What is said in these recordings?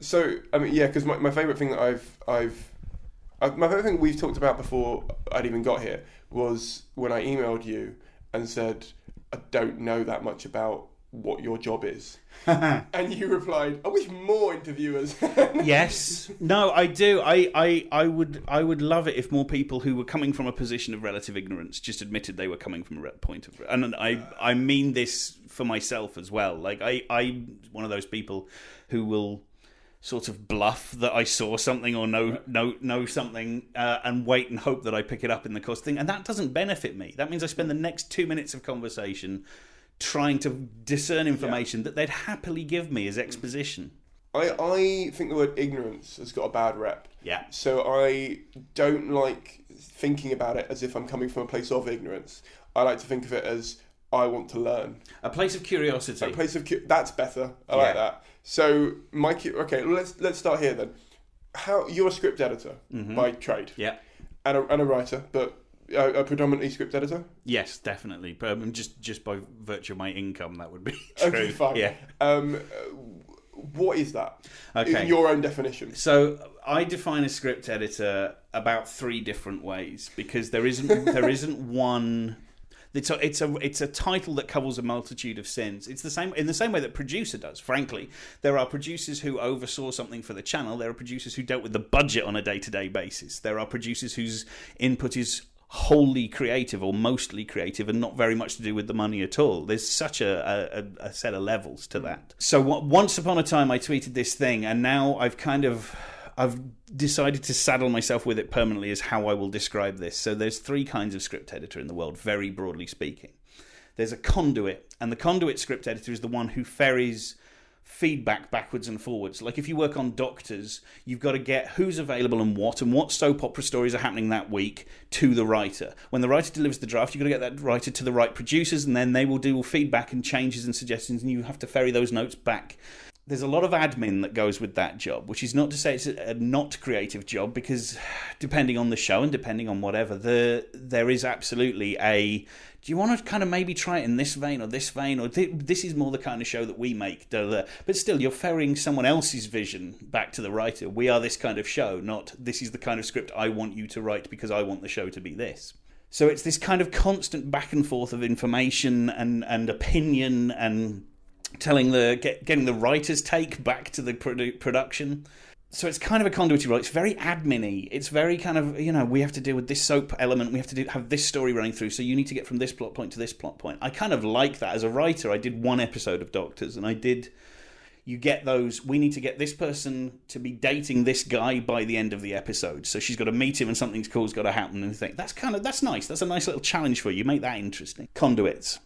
So I mean, yeah, because my favourite thing that my favourite thing we've talked about before I'd even got here was when I emailed you and said I don't know that much about what your job is, and you replied, "I wish more interviewers." Yes, no, I do. I would love it if more people who were coming from a position of relative ignorance just admitted they were coming from a point of, and I mean this for myself as well. Like I'm one of those people who will sort of bluff that I saw something or know something and wait and hope that I pick it up in the course thing, and that doesn't benefit me. That means I spend the next 2 minutes of conversation trying to discern information that they'd happily give me as exposition. I think the word ignorance has got a bad rep. Yeah. So I don't like thinking about it as if I'm coming from a place of ignorance. I like to think of it as I want to learn. A place of curiosity. A place of that's better. I like that. So okay, let's start here then. How you're a script editor by trade. Yeah. And a writer, but a predominantly script editor? Yes, definitely. Just by virtue of my income, that would be true. Okay, fine. Yeah. What is that? Okay. Your own definition. So I define a script editor about 3 different ways because there isn't one. It's a title that covers a multitude of sins. It's the same in the same way that producer does. Frankly, there are producers who oversaw something for the channel. There are producers who dealt with the budget on a day-to-day basis. There are producers whose input is wholly creative or mostly creative and not very much to do with the money at all. There's such a set of levels to that. So once upon a time I tweeted this thing, and now I've decided to saddle myself with it permanently as how I will describe this. So there's 3 kinds of script editor in the world, very broadly speaking. There's a conduit, and the conduit script editor is the one who ferries feedback backwards and forwards. Like if you work on Doctors, you've got to get who's available and what soap opera stories are happening that week to the writer. When the writer delivers the draft, you've got to get that writer to the right producers, and then they will do feedback and changes and suggestions, and you have to ferry those notes back. There's a lot of admin that goes with that job, which is not to say it's a not creative job, because depending on the show and depending on whatever, there is absolutely a, do you want to kind of maybe try it in this vein or this vein, or this is more the kind of show that we make, but still you're ferrying someone else's vision back to the writer. We are this kind of show, not this is the kind of script I want you to write because I want the show to be this. So it's this kind of constant back and forth of information and opinion and getting the writer's take back to the production. So it's kind of a conduit role. It's very admin-y. It's very kind of, we have to deal with this soap element. We have to have this story running through. So you need to get from this plot point to this plot point. I kind of like that. As a writer, I did 1 episode of Doctors, and you get those, we need to get this person to be dating this guy by the end of the episode. So she's got to meet him and something cool's got to happen. And think that's nice. That's a nice little challenge for you. Make that interesting. Conduits.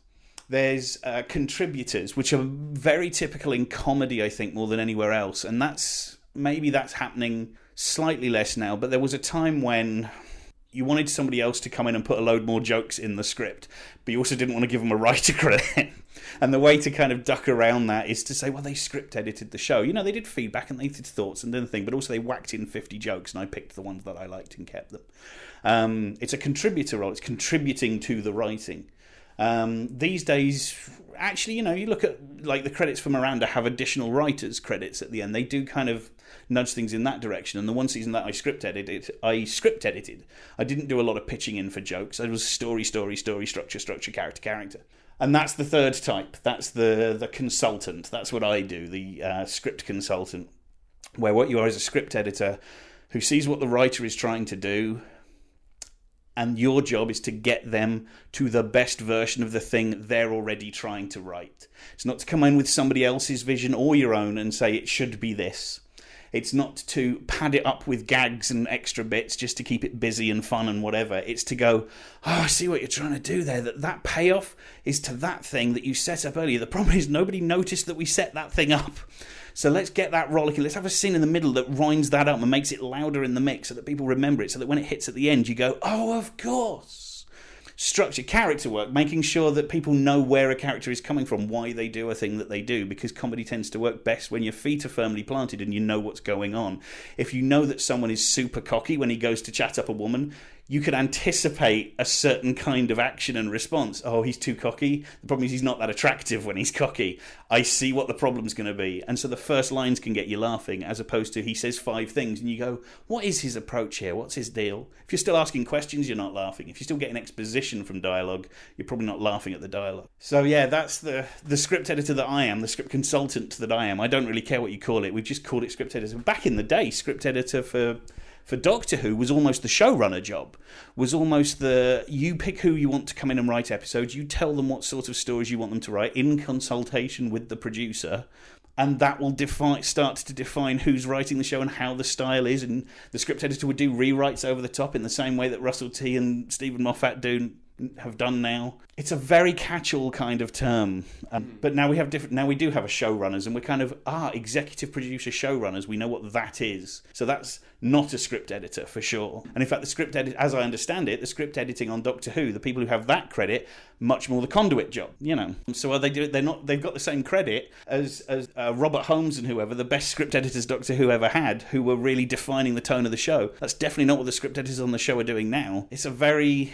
There's contributors, which are very typical in comedy, I think, more than anywhere else. And that's happening slightly less now. But there was a time when you wanted somebody else to come in and put a load more jokes in the script, but you also didn't want to give them a writer credit. And the way to kind of duck around that is to say, well, they script edited the show. They did feedback and they did thoughts and did the thing, but also they whacked in 50 jokes and I picked the ones that I liked and kept them. It's a contributor role. It's contributing to the writing. These days, actually, you look at like the credits for Miranda have additional writers' credits at the end. They do kind of nudge things in that direction. And the one season that I script edited. I didn't do a lot of pitching in for jokes. I was story, structure, character. And that's the third type. That's the consultant. That's what I do, the script consultant, where what you are is a script editor who sees what the writer is trying to do, and your job is to get them to the best version of the thing they're already trying to write. It's not to come in with somebody else's vision or your own and say it should be this. It's not to pad it up with gags and extra bits just to keep it busy and fun and whatever. It's to go, I see what you're trying to do there. That payoff is to that thing that you set up earlier. The problem is nobody noticed that we set that thing up. So let's get that rollicking. Let's have a scene in the middle that winds that up and makes it louder in the mix so that people remember it, so that when it hits at the end, you go, oh, of course. Structure, character work, making sure that people know where a character is coming from, why they do a thing that they do, because comedy tends to work best when your feet are firmly planted and you know what's going on. If you know that someone is super cocky when he goes to chat up a woman, you could anticipate a certain kind of action and response. Oh, he's too cocky. The problem is he's not that attractive when he's cocky. I see what the problem's going to be. And so the first lines can get you laughing, as opposed to he says 5 things and you go, what is his approach here? What's his deal? If you're still asking questions, you're not laughing. If you're still getting exposition from dialogue, you're probably not laughing at the dialogue. So yeah, that's the script editor that I am, the script consultant that I am. I don't really care what you call it. We've just called it script editor. Back in the day, script editor for Doctor Who was almost the showrunner job, was almost you pick who you want to come in and write episodes, you tell them what sort of stories you want them to write in consultation with the producer, and that will start to define who's writing the show and how the style is, and the script editor would do rewrites over the top in the same way that Russell T and Stephen Moffat have done now. It's a very catch-all kind of term, but now we do have a showrunners, and we're kind of executive producer showrunners. We know what that is, so that's not a script editor for sure. And in fact, the script edit, as I understand it, the script editing on Doctor Who, the people who have that credit, much more the conduit job, you know. So they've got the same credit as Robert Holmes and whoever, the best script editors Doctor Who ever had, who were really defining the tone of the show. That's definitely not what the script editors on the show are doing now. It's a very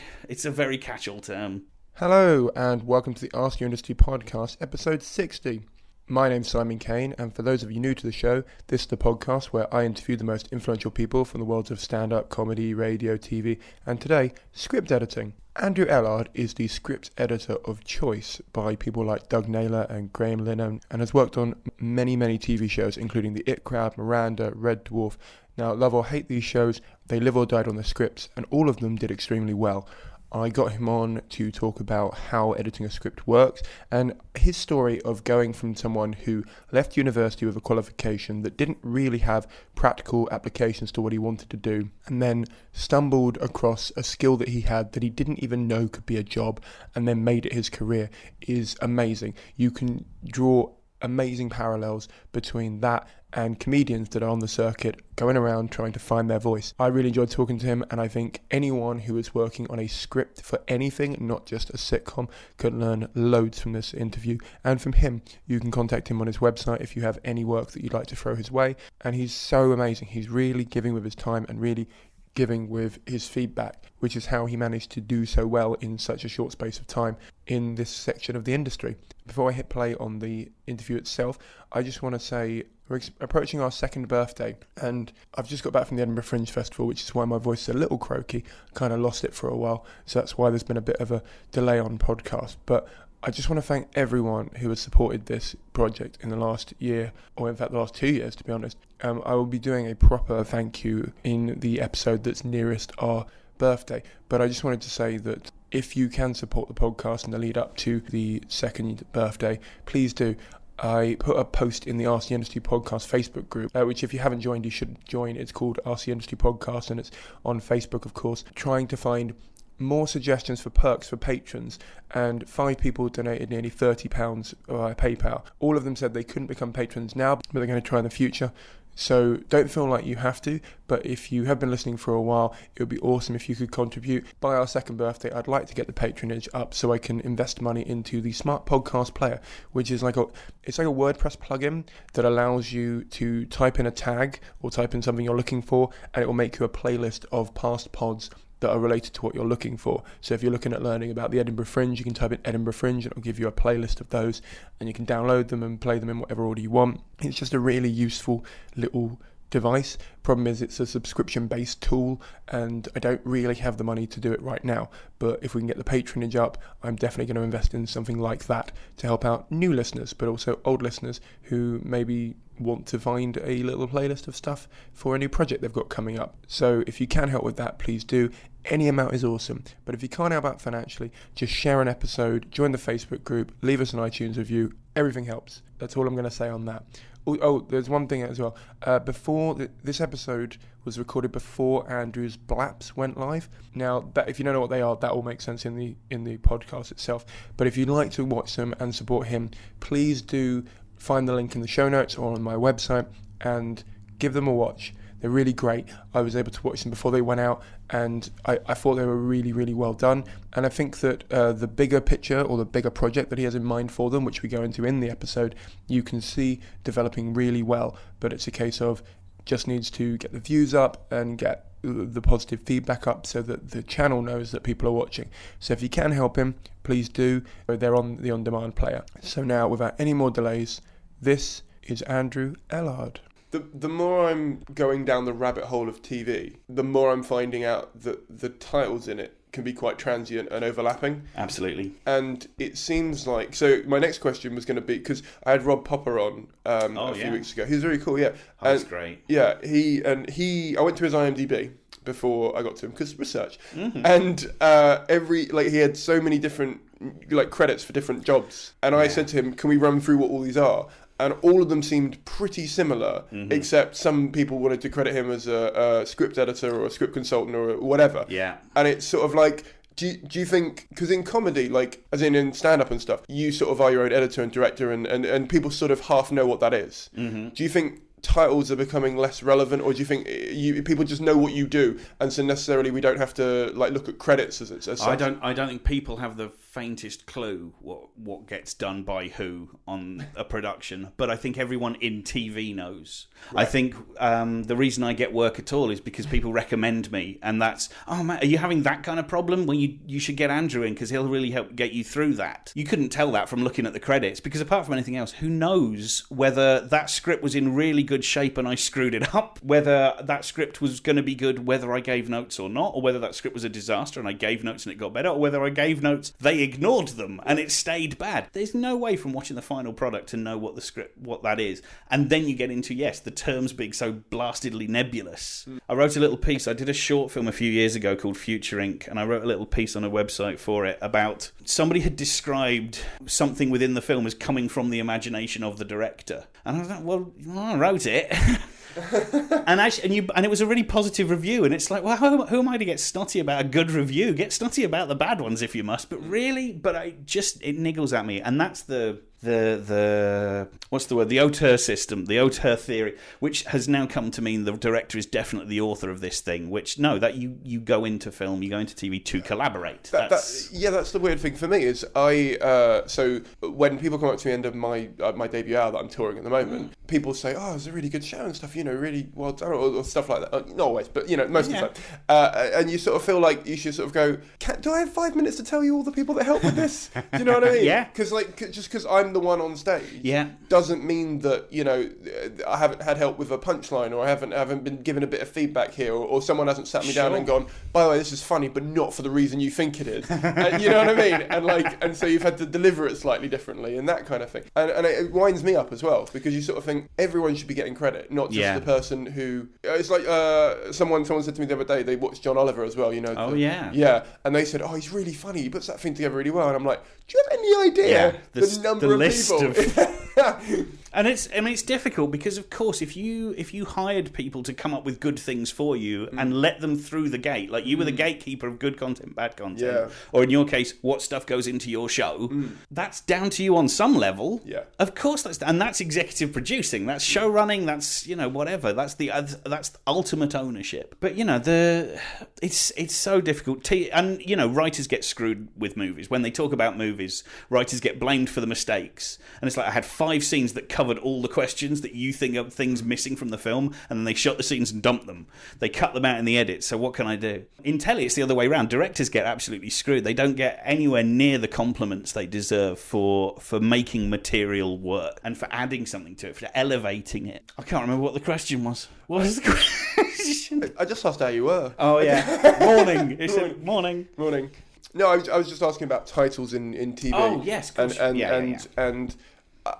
catch-all term. Hello, and welcome to the Ask Your Industry podcast, episode 60. My name's Simon Caine, and for those of you new to the show, this is the podcast where I interview the most influential people from the worlds of stand-up, comedy, radio, TV, and today, script editing. Andrew Ellard is the script editor of choice by people like Doug Naylor and Graham Lineham, and has worked on many, many TV shows, including The It Crowd, Miranda, Red Dwarf. Now, love or hate these shows, they live or died on their scripts, and all of them did extremely well. I got him on to talk about how editing a script works and his story of going from someone who left university with a qualification that didn't really have practical applications to what he wanted to do, and then stumbled across a skill that he had that he didn't even know could be a job, and then made it his career, is amazing. You can draw amazing parallels between that and comedians that are on the circuit going around trying to find their voice. I really enjoyed talking to him, and I think anyone who is working on a script for anything, not just a sitcom, can learn loads from this interview and from him. You can contact him on his website if you have any work that you'd like to throw his way, and he's so amazing. He's really giving with his time and really giving with his feedback, which is how he managed to do so well in such a short space of time in this section of the industry. Before I hit play on the interview itself, I just want to say we're approaching our 2nd birthday, and I've just got back from the Edinburgh Fringe Festival, which is why my voice is a little croaky. Kind of lost it for a while, so that's why there's been a bit of a delay on podcast. But I just want to thank everyone who has supported this project in the last year, or in fact the last 2 years, to be honest. I will be doing a proper thank you in the episode that's nearest our birthday, but I just wanted to say that if you can support the podcast in the lead up to the 2nd birthday, please do. I put a post in the RC Industry Podcast Facebook group, which if you haven't joined, you should join. It's called RC Industry Podcast, and it's on Facebook, of course, trying to find more suggestions for perks for patrons, and 5 people donated nearly £30 via PayPal. All of them said they couldn't become patrons now, but they're going to try in the future. So don't feel like you have to, but if you have been listening for a while, it would be awesome if you could contribute. By our 2nd birthday, I'd like to get the patronage up so I can invest money into the Smart Podcast Player, which is like a WordPress plugin that allows you to type in a tag or type in something you're looking for, and it will make you a playlist of past pods that are related to what you're looking for. So if you're looking at learning about the Edinburgh Fringe, you can type in Edinburgh Fringe and it'll give you a playlist of those, and you can download them and play them in whatever order you want. It's just a really useful little device. Problem is, it's a subscription-based tool, and I don't really have the money to do it right now. But if we can get the patronage up, I'm definitely going to invest in something like that to help out new listeners, but also old listeners who maybe want to find a little playlist of stuff for a new project they've got coming up. So if you can help with that, please do. Any amount is awesome. But if you can't help out financially, just share an episode, join the Facebook group, leave us an iTunes review. Everything helps. That's all I'm going to say on that. Oh, there's one thing as well. This episode was recorded before Andrew's Blaps went live. Now, that, if you don't know what they are, that will make sense in the podcast itself. But if you'd like to watch them and support him, please do find the link in the show notes or on my website and give them a watch. They're really great. I was able to watch them before they went out, and I thought they were really, really well done. And I think that the bigger picture or the bigger project that he has in mind for them, which we go into in the episode, you can see developing really well. But it's a case of just needs to get the views up and get the positive feedback up so that the channel knows that people are watching. So if you can help him, please do. They're on the on-demand player. So now, without any more delays, this is Andrew Ellard. The more I'm going down the rabbit hole of TV, the more I'm finding out that the titles in it can be quite transient and overlapping. Absolutely. And it seems like... So my next question was going to be... Because I had Rob Popper on a few weeks ago. He was very cool, yeah. Oh, that's great. Yeah, I went to his IMDb before I got to him, because research. Mm-hmm. And he had so many different credits for different jobs. And I said to him, can we run through what all these are? And all of them seemed pretty similar, except some people wanted to credit him as a script editor or a script consultant or whatever. Yeah. And it's sort of like, do you think, because in comedy, as in stand-up and stuff, you sort of are your own editor and director, and people sort of half know what that is. Mm-hmm. Do you think titles are becoming less relevant, or do you think people just know what you do, and so necessarily we don't have to look at credits as such? I don't think people have the faintest clue what gets done by who on a production, but I think everyone in TV knows. Right. I think the reason I get work at all is because people recommend me, and that's, oh man, are you having that kind of problem? Well, you should get Andrew in, because he'll really help get you through that. You couldn't tell that from looking at the credits, because apart from anything else, who knows whether that script was in really good shape and I screwed it up, whether that script was going to be good, whether I gave notes or not, or whether that script was a disaster and I gave notes and it got better, or whether I gave notes, they ignored them and it stayed bad. There's no way from watching the final product to know what that is. And then you get into, the terms being so blastedly nebulous. I wrote a little piece. I did a short film a few years ago called Future Inc., and I wrote a little piece on a website for it about somebody had described something within the film as coming from the imagination of the director. And I was like, well, I wrote it. and it was a really positive review, and it's like, well, who am I to get snotty about a good review? Get snotty about the bad ones if you must, but really, it niggles at me. And that's the what's the word? The auteur system, the auteur theory, which has now come to mean the director is definitely the author of this thing. Which that you go into film, you go into TV to collaborate. That's the weird thing for me is so when people come up to the end of my debut hour that I'm touring at the moment, people say, oh, it was a really good show and stuff, really well done, or stuff like that. Not always, but most of the time. And you sort of feel like you should sort of go, do I have 5 minutes to tell you all the people that helped with this? Do you know what I mean? Yeah. Because just because I'm the one on stage, doesn't mean that I haven't had help with a punchline, or I haven't been given a bit of feedback here, or someone hasn't sat me down and gone, by the way, this is funny, but not for the reason you think it is. You know what I mean? And so you've had to deliver it slightly differently, and that kind of thing. And it winds me up as well, because you sort of think everyone should be getting credit, not just the person who. It's like someone said to me the other day, they watched John Oliver as well. And they said, oh, he's really funny, he puts that thing together really well. And I'm like, do you have any idea the number of people? And it's difficult because, of course, if you hired people to come up with good things for you and let them through the gate, like you were the gatekeeper of good content, bad content, or in your case, what stuff goes into your show, that's down to you on some level. Yeah, of course, that's executive producing, that's show running, that's whatever, that's the ultimate ownership. But it's so difficult. And writers get screwed with movies when they talk about movies. Writers get blamed for the mistakes, and it's like, I had 5 scenes that covered all the questions that you think of things missing from the film, and then they shot the scenes and dumped them. They cut them out in the edit, so what can I do? In telly, it's the other way around. Directors get absolutely screwed. They don't get anywhere near the compliments they deserve for making material work and for adding something to it, for elevating it. I can't remember what the question was. What was the question? I just asked how you were. Oh, yeah. Morning. It's morning. Morning. No, I was just asking about titles in TV. Oh, yes, of course. And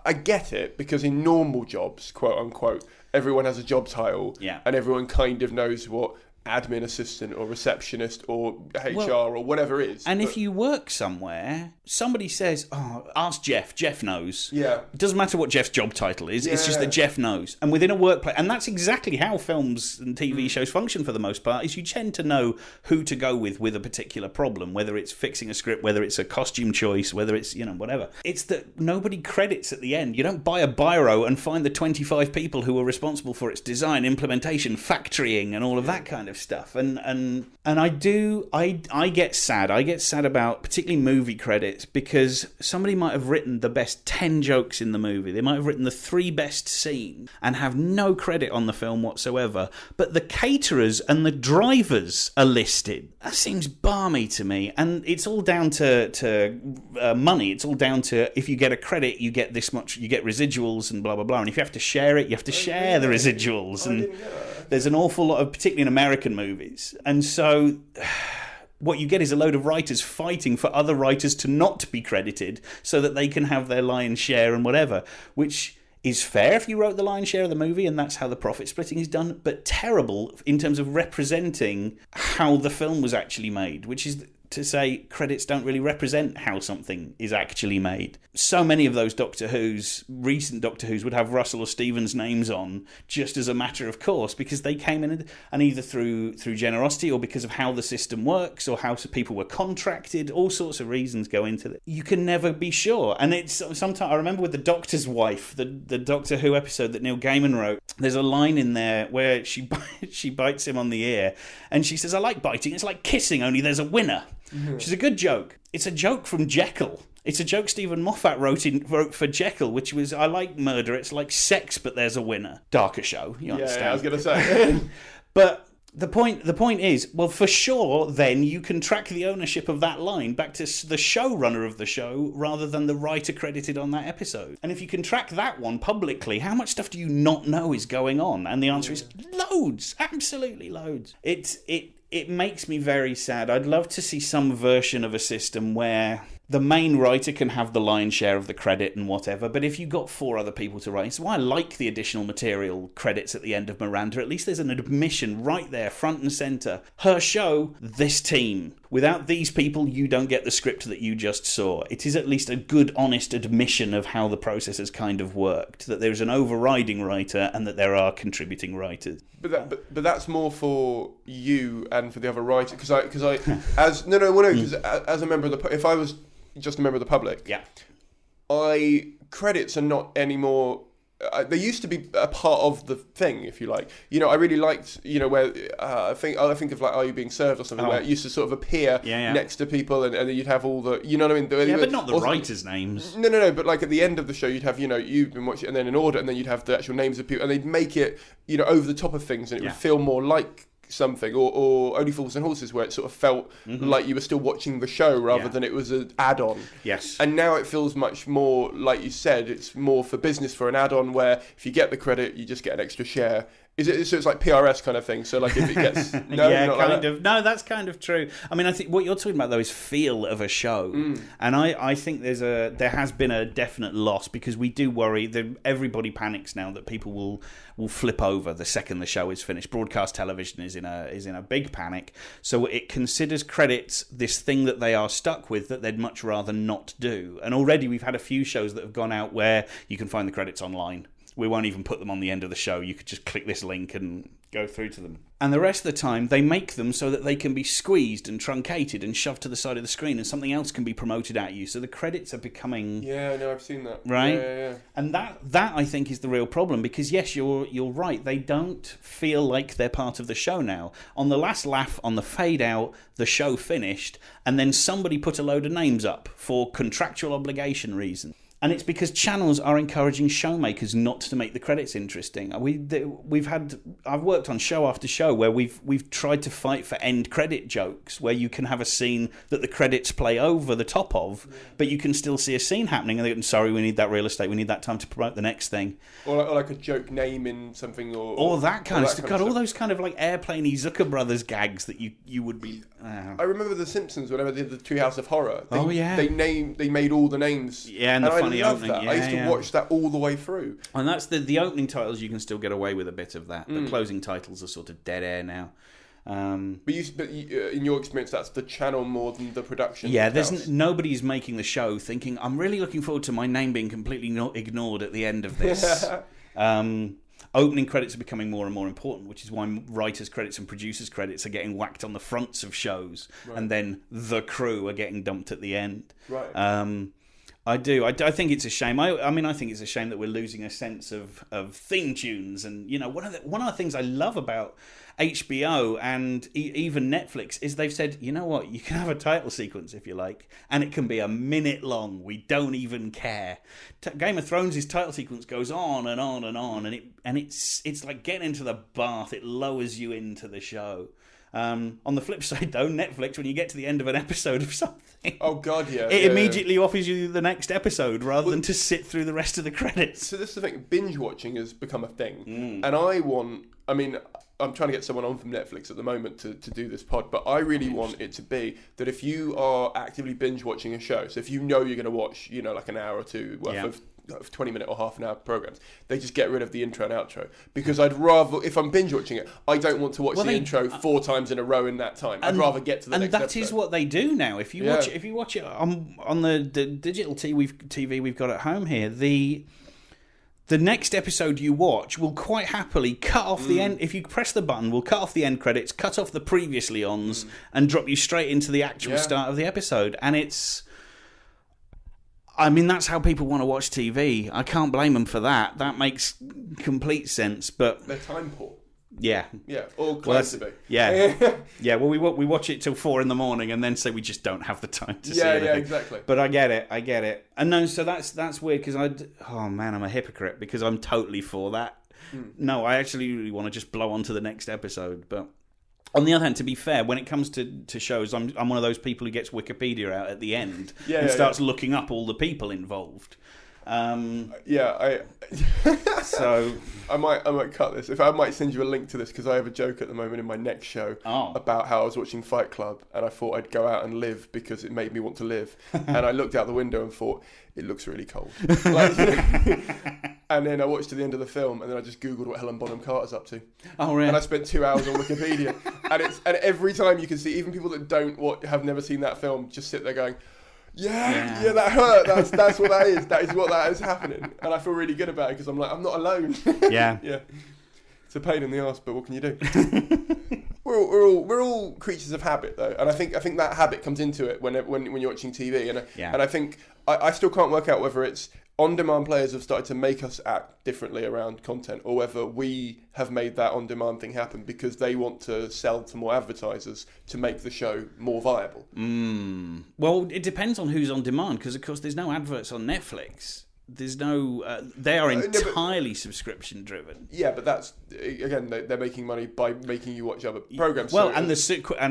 I get it, because in normal jobs, quote unquote, everyone has a job title, and everyone kind of knows what admin assistant or receptionist or HR or whatever it is. And if you work somewhere, somebody says, oh, ask Jeff. Jeff knows. Yeah. It doesn't matter what Jeff's job title is. Yeah. It's just that Jeff knows. And within a workplace, and that's exactly how films and TV shows function for the most part, is you tend to know who to go with a particular problem, whether it's fixing a script, whether it's a costume choice, whether it's, whatever. It's that nobody credits at the end. You don't buy a biro and find the 25 people who were responsible for its design, implementation, factorying, and all of that kind of stuff, and I get sad. I get sad about particularly movie credits, because somebody might have written the best 10 jokes in the movie. They might have written the 3 best scenes and have no credit on the film whatsoever. But the caterers and the drivers are listed. That seems balmy to me, and it's all down to money. It's all down to, if you get a credit, you get this much, you get residuals and blah blah blah. And if you have to share it, you have to share the residuals. And there's an awful lot of, particularly in American movies, and so what you get is a load of writers fighting for other writers to not be credited so that they can have their lion's share and whatever, which is fair if you wrote the lion's share of the movie and that's how the profit splitting is done, but terrible in terms of representing how the film was actually made, which is to say credits don't really represent how something is actually made. So many of those recent Doctor Who's would have Russell or Stevens' names on just as a matter of course, because they came in and either through generosity or because of how the system works or how people were contracted, all sorts of reasons go into it. You can never be sure. And it's sometimes, I remember with The Doctor's Wife, the Doctor Who episode that Neil Gaiman wrote, there's a line in there where she bites him on the ear and she says, "I like biting, it's like kissing, only there's a winner." Which is a good joke. It's a joke from Jekyll. It's a joke Stephen Moffat wrote for Jekyll, which was, "I like murder, it's like sex, but there's a winner." Darker show, you understand? Yeah, I was going to say. But the point is, well, for sure, then you can track the ownership of that line back to the showrunner of the show rather than the writer credited on that episode. And if you can track that one publicly, how much stuff do you not know is going on? And the answer is loads, absolutely loads. It makes me very sad. I'd love to see some version of a system where the main writer can have the lion's share of the credit and whatever, but if you got 4 other people to write, so I like the additional material credits at the end of Miranda. At least there's an admission right there, front and centre. Her show, this team. Without these people, you don't get the script that you just saw. It is at least a good, honest admission of how the process has kind of worked, that there's an overriding writer and that there are contributing writers. But that's more for you and for the other writer, because as a member of if I was just a member of the public, yeah, credits are not anymore. They used to be a part of the thing, if you like. You know, I really liked, where I think of like Are You Being Served or something, where it used to sort of appear next to people, and then you'd have all the, you know what I mean? Yeah, but not the writers' names. No. But like at the end of the show, you'd have, you've been watching, and then in order, and then you'd have the actual names of people, and they'd make it, over the top of things, and it would feel more like something, or Only Fools and Horses, where it sort of felt like you were still watching the show rather than it was an add-on. Yes. And now it feels much more, like you said, it's more for business, for an add-on, where if you get the credit, you just get an extra share. So it's like PRS kind of thing. So like if it gets No, that's kind of true. I mean, I think what you're talking about though is feel of a show, and I think there has been a definite loss, because we do worry that everybody panics now that people will flip over the second the show is finished. Broadcast television is in a big panic, so it considers credits this thing that they are stuck with that they'd much rather not do. And already we've had a few shows that have gone out where you can find the credits online. We won't even put them on the end of the show. You could just click this link and go through to them. And the rest of the time, they make them so that they can be squeezed and truncated and shoved to the side of the screen, and something else can be promoted at you. So the credits are becoming... Yeah, no, I've seen that. Right? Yeah. And that I think is the real problem, because yes, you're right. They don't feel like they're part of the show now. On the last laugh, on the fade out, the show finished, and then somebody put a load of names up for contractual obligation reasons. And it's because channels are encouraging showmakers not to make the credits interesting. I've worked on show after show where we've tried to fight for end credit jokes, where you can have a scene that the credits play over the top of, but you can still see a scene happening, and they go, "Sorry, we need that real estate. We need that time to promote the next thing." Or like a joke name in something, or that kind of stuff. God, all those kind of like airplane-y Zucker Brothers gags that you would be. I remember The Simpsons whenever they did the Treehouse of Horror. They made all the names. Yeah, and the funny opening. That. I used to watch that all the way through. And that's the opening titles. You can still get away with a bit of that. The closing titles are sort of dead air now. But in your experience, that's the channel more than the production. Yeah, nobody's making the show thinking, "I'm really looking forward to my name being completely ignored at the end of this." Opening credits are becoming more and more important, which is why writers' credits and producers' credits are getting whacked on the fronts of shows, and then the crew are getting dumped at the end. Right. I do. I think it's a shame. I mean, I think it's a shame that we're losing a sense of theme tunes. And, you know, one of the things I love about HBO and even Netflix is they've said, you know what, you can have a title sequence if you like, and it can be a minute long. We don't even care. Game of Thrones' title sequence goes on and on and on, and it's like getting into the bath. It lowers you into the show. On the flip side, though, Netflix, when you get to the end of an episode of something, oh god, yeah, it immediately offers you the next episode rather than to sit through the rest of the credits. So this is the thing: binge watching has become a thing, Mm. and I'm trying to get someone on from Netflix at the moment to do this pod, but I really want it to be that if you are actively binge watching a show, so if you know you're going to watch, you know, like an hour or two worth of 20-minute or half an hour programs, they just get rid of the intro and outro, because I'd rather, if I'm binge watching it, I don't want to watch the intro 4 times in a row in that time. I'd rather get to the next episode. And that is what they do now. If you watch it on the digital TV we've got at home here, the next episode you watch will quite happily cut off the end. If you press the button, will cut off the end credits, cut off the previously ons, and drop you straight into the actual start of the episode. And it's... I mean, that's how people want to watch TV. I can't blame them for that. That makes complete sense, but... They're time poor. Yeah. Yeah, or close to be. Yeah. Yeah, well, we watch it till 4 a.m. and then say we just don't have the time to see anything. Yeah, exactly. But I get it. And no, so that's weird, because oh man, I'm a hypocrite, because I'm totally for that. No, I actually really want to just blow on to the next episode. But on the other hand, to be fair, when it comes to shows, I'm one of those people who gets Wikipedia out at the end and starts looking up all the people involved. So I might cut this. If I might send you a link to this, because I have a joke at the moment in my next show about how I was watching Fight Club and I thought I'd go out and live because it made me want to live, and I looked out the window and thought it looks really cold. Like, and then I watched to the end of the film, and then I just googled what Helen Bonham Carter's up to. Oh, really? And I spent 2 hours on Wikipedia, and every time you can see, even people that have never seen that film, just sit there going, Yeah, that hurt. That's what that is. That is what that is happening, and I feel really good about it because I'm like, I'm not alone. Yeah. It's a pain in the arse, but what can you do? we're all creatures of habit, though, and I think that habit comes into it when you're watching TV, and I think I still can't work out whether it's on-demand players have started to make us act differently around content, or whether we have made that on-demand thing happen because they want to sell to more advertisers to make the show more viable. Well, it depends on who's on demand, because of course there's no adverts on Netflix. There's no... they are entirely subscription-driven. Yeah, but that's... Again, they're making money by making you watch other programs. Well, and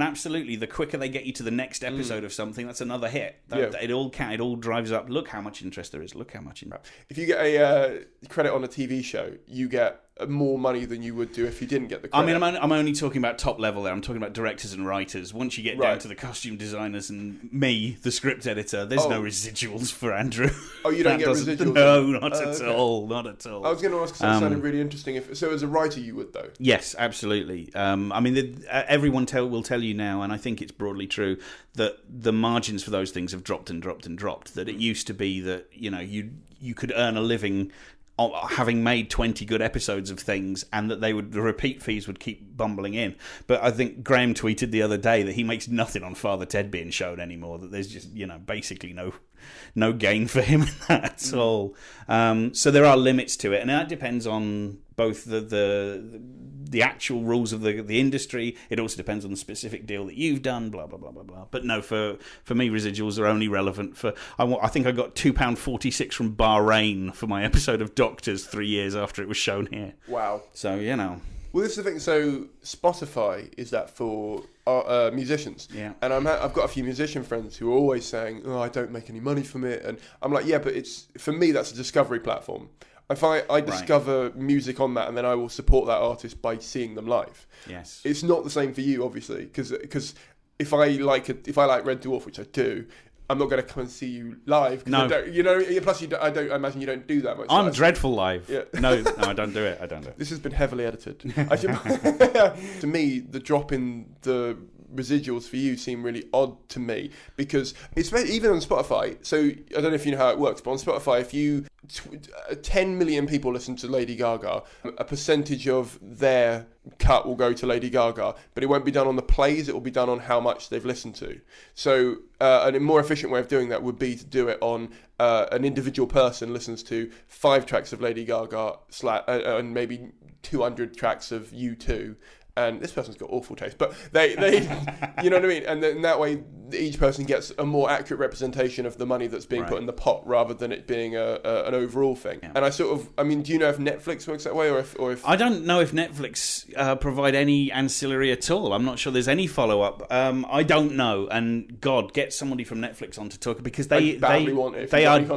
absolutely, the quicker they get you to the next episode of something, that's another hit. It all drives up. Look how much interest there is. Look how much interest. If you get a credit on a TV show, you get more money than you would do if you didn't get the credit. I mean, I'm only talking about top level there. I'm talking about directors and writers. Once you get down to the costume designers and me, the script editor, there's no residuals for Andrew. Oh, you don't get residuals? No, not at all. Not at all. I was going to ask, because that sounded really interesting. So as a writer, you would, though? Yes, absolutely. I mean, everyone will tell you now, and I think it's broadly true, that the margins for those things have dropped and dropped and dropped. That it used to be that, you know, you could earn a living having made 20 good episodes of things, and that the repeat fees would keep bumbling in. But I think Graham tweeted the other day that he makes nothing on Father Ted being shown anymore, that there's just, you know, basically no gain for him in that at all. So there are limits to it, and that depends on both the actual rules of the industry. It also depends on the specific deal that you've done, blah blah blah blah blah. But no, for me, residuals are only relevant for... I think I got £2.46 from Bahrain for my episode of Doctors 3 years after it was shown here. Wow. So, you know. Well, this is the thing. So Spotify is that for musicians. Yeah. And I've got a few musician friends who are always saying, "Oh, I don't make any money from it," and I'm like, "Yeah, but for me, that's a discovery platform. If I discover music on that, and then I will support that artist by seeing them live." Yes. It's not the same for you, obviously, because if I like Red Dwarf, which I do, I'm not going to come and see you live. No. Plus I imagine you don't do that much. I'm dreadful live. Yeah. No, I don't do it. This has been heavily edited. To me, the drop in the residuals for you seem really odd to me, because it's even on Spotify. So I don't know if you know how it works, but on Spotify, if you 10 million people listen to Lady Gaga, a percentage of their cut will go to Lady Gaga, but it won't be done on the plays, it will be done on how much they've listened to. So a more efficient way of doing that would be to do it on an individual person listens to 5 tracks of Lady Gaga and maybe 200 tracks of U2, and this person's got awful taste, but they you know what I mean? And then that way each person gets a more accurate representation of the money that's being put in the pot, rather than it being an overall thing. Yeah. And I mean, do you know if Netflix works that way, or if I don't know if Netflix provide any ancillary at all. I'm not sure there's any follow-up. I don't know, and God, get somebody from Netflix on to talk, because they are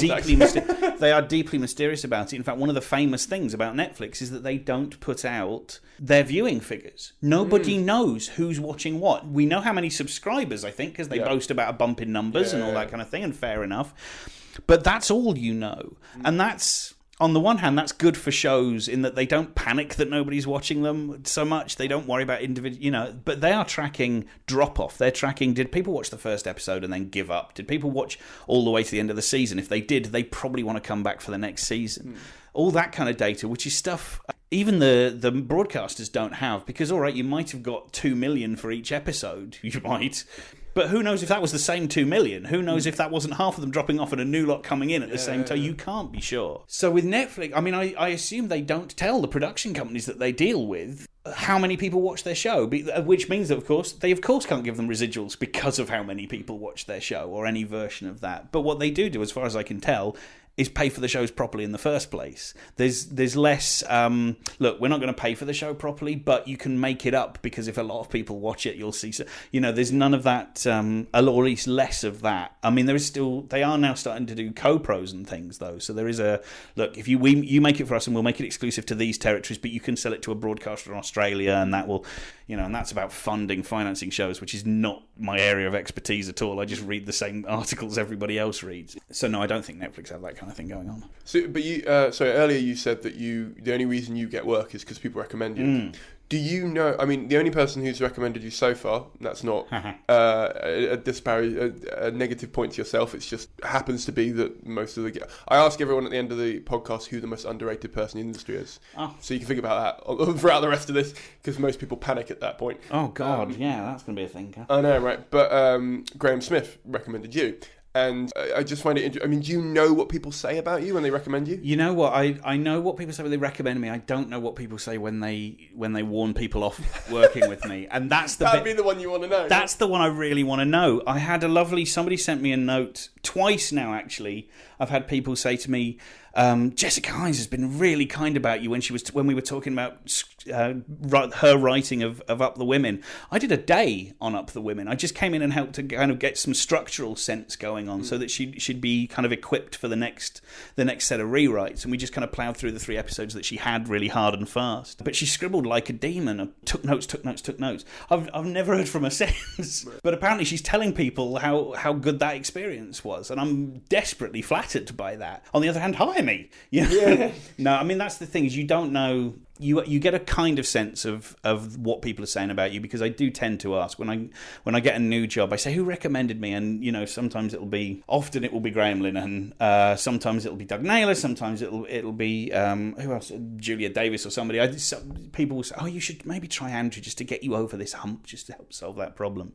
deeply mysterious about it. In fact, one of the famous things about Netflix is that they don't put out their viewing figures. Nobody knows who's watching what. We know how many subscribers, I think, because they boast about a bump in numbers and all that kind of thing, and fair enough. But that's all you know. And that's, on the one hand, that's good for shows in that they don't panic that nobody's watching them so much. They don't worry about individual, but they are tracking drop-off. They're tracking, did people watch the first episode and then give up? Did people watch all the way to the end of the season? If they did, they probably want to come back for the next season. All that kind of data, which is stuff even the broadcasters don't have, because, all right, you might have got 2 million for each episode, you might, but who knows if that was the same 2 million? Who knows if that wasn't half of them dropping off and a new lot coming in at the same time? You can't be sure. So with Netflix, I mean, I assume they don't tell the production companies that they deal with how many people watch their show, which means that, of course, they can't give them residuals because of how many people watch their show, or any version of that. But what they do, as far as I can tell, is pay for the shows properly in the first place. There's less, look, we're not going to pay for the show properly, but you can make it up, because if a lot of people watch it, you'll see, there's none of that, or at least less of that. I mean, they are now starting to do co-pros and things, though. So there is look, if you make it for us and we'll make it exclusive to these territories, but you can sell it to a broadcaster in Australia, and that will, and that's about financing shows, which is not my area of expertise at all. I just read the same articles everybody else reads. So no, I don't think Netflix have that kind of thing going on. So, but earlier you said that the only reason you get work is because people recommend you. Do you know? I mean, the only person who's recommended you so far, that's not a negative point to yourself. It's just happens to be that most of I ask everyone at the end of the podcast who the most underrated person in the industry is. Oh. So you can think about that throughout the rest of this, because most people panic at that point. Oh God, yeah, that's going to be a thing. I know, right? But Graham Smith recommended you. And I just find it interesting. I mean, do you know what people say about you when they recommend you? You know what? I know what people say when they recommend me. I don't know what people say when they warn people off working with me. And that's that'd be the one you want to know. That's the one I really want to know. I had somebody sent me a note twice now, actually. I've had people say to me, Jessica Hines has been really kind about you when we were talking about her writing of Up the Women. I did a day on Up the Women. I just came in and helped to kind of get some structural sense going on, so that she'd be kind of equipped for the next set of rewrites. And we just kind of ploughed through the 3 episodes that she had really hard and fast. But she scribbled like a demon. Took notes. I've never heard from her since. But apparently she's telling people how good that experience was, and I'm desperately flattered by that. On the other hand, hire me. Yeah. No, I mean, that's the thing, is you don't know. You get a kind of sense of what people are saying about you, because I do tend to ask when I get a new job. I say, who recommended me? And sometimes often it will be Graham Linehan, sometimes it'll be Doug Naylor, sometimes it'll be who else, Julia Davis or somebody. People will say, oh, you should maybe try Andrew, just to get you over this hump, just to help solve that problem.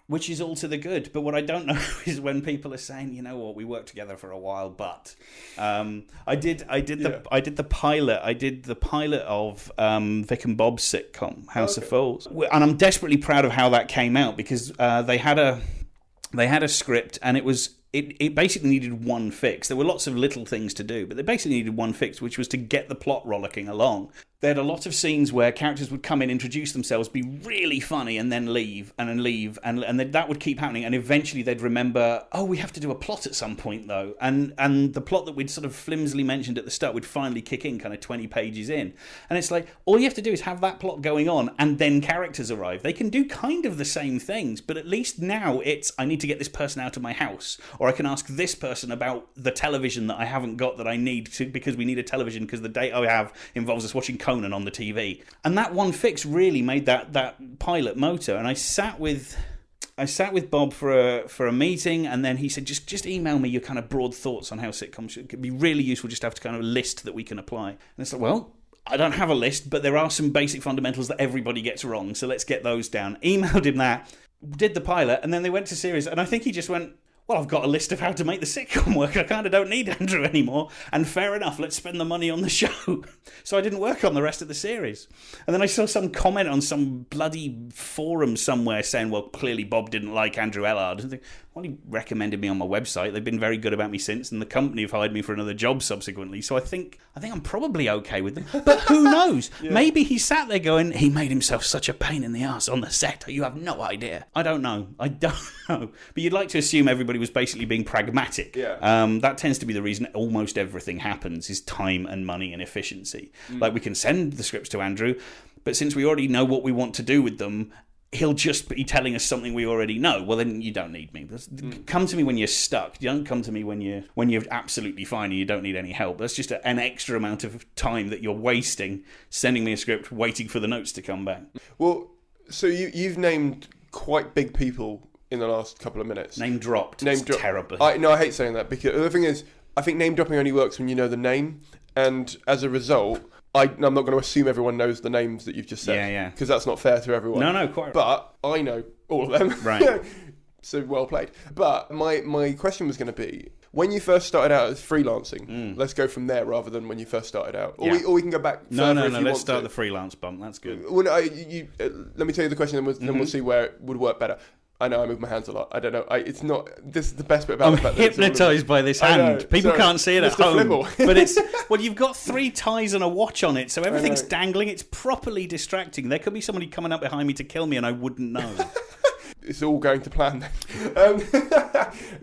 Which is all to the good. But what I don't know is when people are saying, you know what, we worked together for a while, but I did the pilot of Vic and Bob's sitcom House of Fools, and I'm desperately proud of how that came out, because they had a script, and it basically needed one fix. There were lots of little things to do, but they basically needed one fix, which was to get the plot rollicking along. They had a lot of scenes where characters would come in, introduce themselves, be really funny, and then leave, and that would keep happening. And eventually they'd remember, oh, we have to do a plot at some point, though. And the plot that we'd sort of flimsily mentioned at the start would finally kick in, kind of 20 pages in. And it's like, all you have to do is have that plot going on, and then characters arrive. They can do kind of the same things, but at least now it's, I need to get this person out of my house, or I can ask this person about the television that I haven't got that I need to, because we need a television, because the date I have involves us watching Conan Conan on the TV. And that one fix really made that pilot motor. And I sat with Bob for a meeting, and then he said, just email me your kind of broad thoughts on how sitcoms should. It'd be really useful just to have kind of a list that we can apply. And it's like, well, I don't have a list, but there are some basic fundamentals that everybody gets wrong, so let's get those down. Emailed him that, did the pilot, and then they went to series, and I think he just went, well, I've got a list of how to make the sitcom work. I kind of don't need Andrew anymore. And fair enough, let's spend the money on the show. So I didn't work on the rest of the series. And then I saw some comment on some bloody forum somewhere saying, well, clearly Bob didn't like Andrew Ellard. And I think, well, he recommended me on my website. They've been very good about me since, and the company have hired me for another job subsequently. So I think I'm probably okay with them. But who knows? Yeah. Maybe he sat there going, he made himself such a pain in the ass on the set. You have no idea. I don't know. But you'd like to assume everybody was basically being pragmatic. Yeah. That tends to be the reason almost everything happens, is time and money and efficiency. Like, we can send the scripts to Andrew, but since we already know what we want to do with them, he'll just be telling us something we already know. Well, then you don't need me. Come to me when you're stuck. You don't come to me when you're absolutely fine and you don't need any help. That's just an extra amount of time that you're wasting sending me a script, waiting for the notes to come back. Well, so you've named quite big people in the last couple of minutes. Name dropped. Terribly. I hate saying that, because the thing is, I think name dropping only works when you know the name, and as a result, I'm not going to assume everyone knows the names that you've just said. Yeah. Because that's not fair to everyone. No, quite right. But I know all of them. Right. So well played. But my question was going to be, when you first started out as freelancing, let's go from there rather than when you first started out. Or we can go back further if you let's want start to. the freelance bump. That's good. Well, let me tell you the question, then we'll see where it would work better. I know I move my hands a lot. I don't know. It's not. This is the best bit about I'm the fact hypnotised by this hand. People can't see it at home, but it's you've got 3 ties and a watch on it, so everything's dangling. It's properly distracting. There could be somebody coming up behind me to kill me, and I wouldn't know. It's all going to plan then.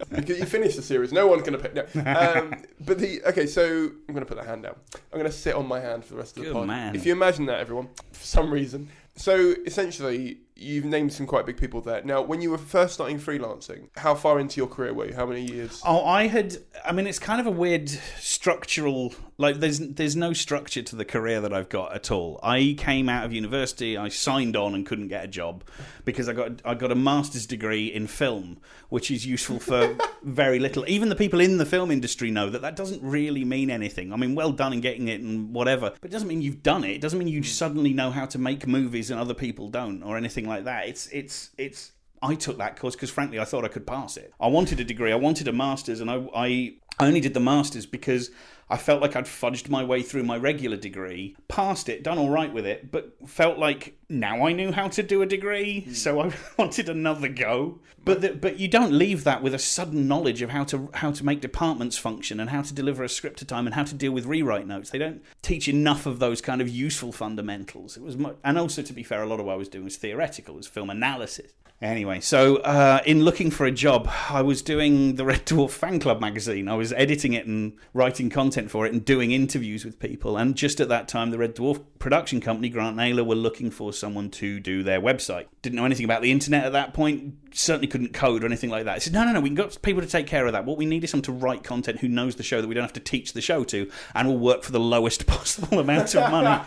Because you finished the series, no one's going to pick. No. So I'm going to put the hand down. I'm going to sit on my hand for the rest of the pod. Man. If you imagine that, everyone, for some reason. So essentially, you've named some quite big people there. Now, when you were first starting freelancing, how far into your career were you? How many years? It's kind of a weird structural, like there's no structure to the career that I've got at all. I came out of university, I signed on and couldn't get a job because I got a master's degree in film, which is useful for very little. Even the people in the film industry know that doesn't really mean anything. I mean, well done in getting it and whatever, but it doesn't mean you've done it. It doesn't mean you suddenly know how to make movies and other people don't, or anything like that. It's I took that course because frankly I thought I could pass it. I wanted a degree, I wanted a master's, and I only did the master's because I felt like I'd fudged my way through my regular degree, passed it, done all right with it, but felt like now I knew how to do a degree, so I wanted another go. But you don't leave that with a sudden knowledge of how to make departments function and how to deliver a script to time and how to deal with rewrite notes. They don't teach enough of those kind of useful fundamentals. And also, to be fair, a lot of what I was doing was theoretical, it was film analysis. Anyway, so in looking for a job, I was doing the Red Dwarf Fan Club magazine. I was editing it and writing content for it and doing interviews with people. And just at that time, the Red Dwarf production company, Grant Naylor, were looking for someone to do their website. Didn't know anything about the internet at that point. Certainly couldn't code or anything like that. I said, no, we can got people to take care of that. What we need is someone to write content who knows the show that we don't have to teach the show to and will work for the lowest possible amount of money.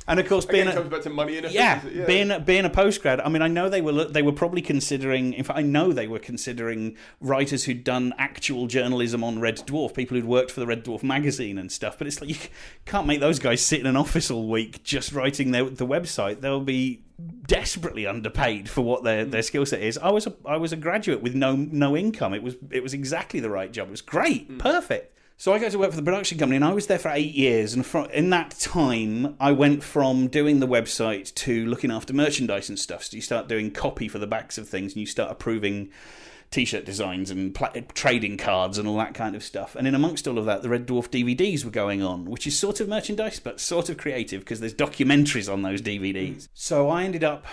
And of course, comes back to money and being a postgrad. I mean, I know they were probably considering. In fact, I know they were considering writers who'd done actual journalism on Red Dwarf, people who'd worked for the Red Dwarf magazine and stuff. But it's like you can't make those guys sit in an office all week just writing the website. They'll be desperately underpaid for what their skill set is. I was a graduate with no income. It was exactly the right job. It was great, perfect. So I got to work for the production company, and I was there for 8 years. And in that time, I went from doing the website to looking after merchandise and stuff. So you start doing copy for the backs of things, and you start approving T-shirt designs and trading cards and all that kind of stuff. And in amongst all of that, the Red Dwarf DVDs were going on, which is sort of merchandise, but sort of creative, because there's documentaries on those DVDs. So I ended up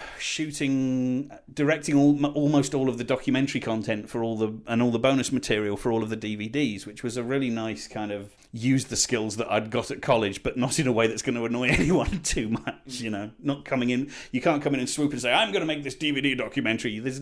directing almost all of the documentary content for all the bonus material for all of the DVDs, which was a really nice kind of use the skills that I'd got at college, but not in a way that's going to annoy anyone too much, not coming in. You can't come in and swoop and say, I'm going to make this DVD documentary. It's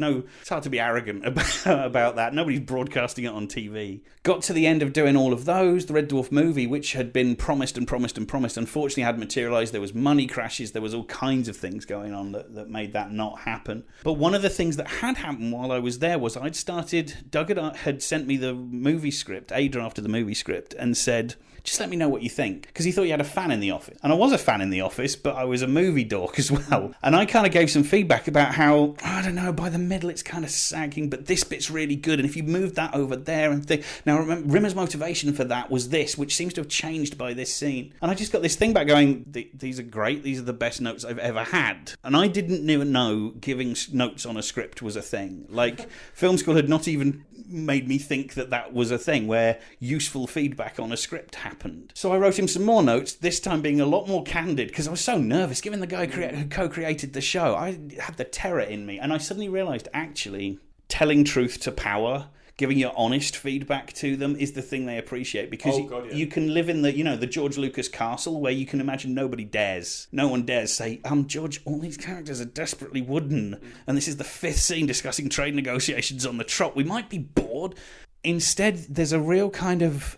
hard to be arrogant about about that. Nobody's broadcasting it on TV. Got to the end of doing all of those. The Red Dwarf movie, which had been promised, unfortunately hadn't materialised. There was money crashes. There was all kinds of things going on that made that not happen. But one of the things that had happened while I was there was Doug had sent me the movie script, a draft of the movie script, and said, just let me know what you think. Because he thought you had a fan in the office. And I was a fan in the office, but I was a movie dork as well. And I kind of gave some feedback about how, I don't know, by the middle it's kind of sagging, but this bit's really good. And if you move that over there and think... Now, remember, Rimmer's motivation for that was this, which seems to have changed by this scene. And I just got this thing back going, these are great. These are the best notes I've ever had. And I didn't even know giving notes on a script was a thing. Like, film school had not even made me think that was a thing where useful feedback on a script happened. So I wrote him some more notes, this time being a lot more candid, because I was so nervous, given the guy who co-created the show. I had the terror in me, and I suddenly realised, actually, telling truth to power, giving your honest feedback to them is the thing they appreciate, because you can live in the George Lucas castle where you can imagine no one dares say, George, all these characters are desperately wooden, and this is the 5th scene discussing trade negotiations on the Trot. We might be bored. Instead, there's a real kind of...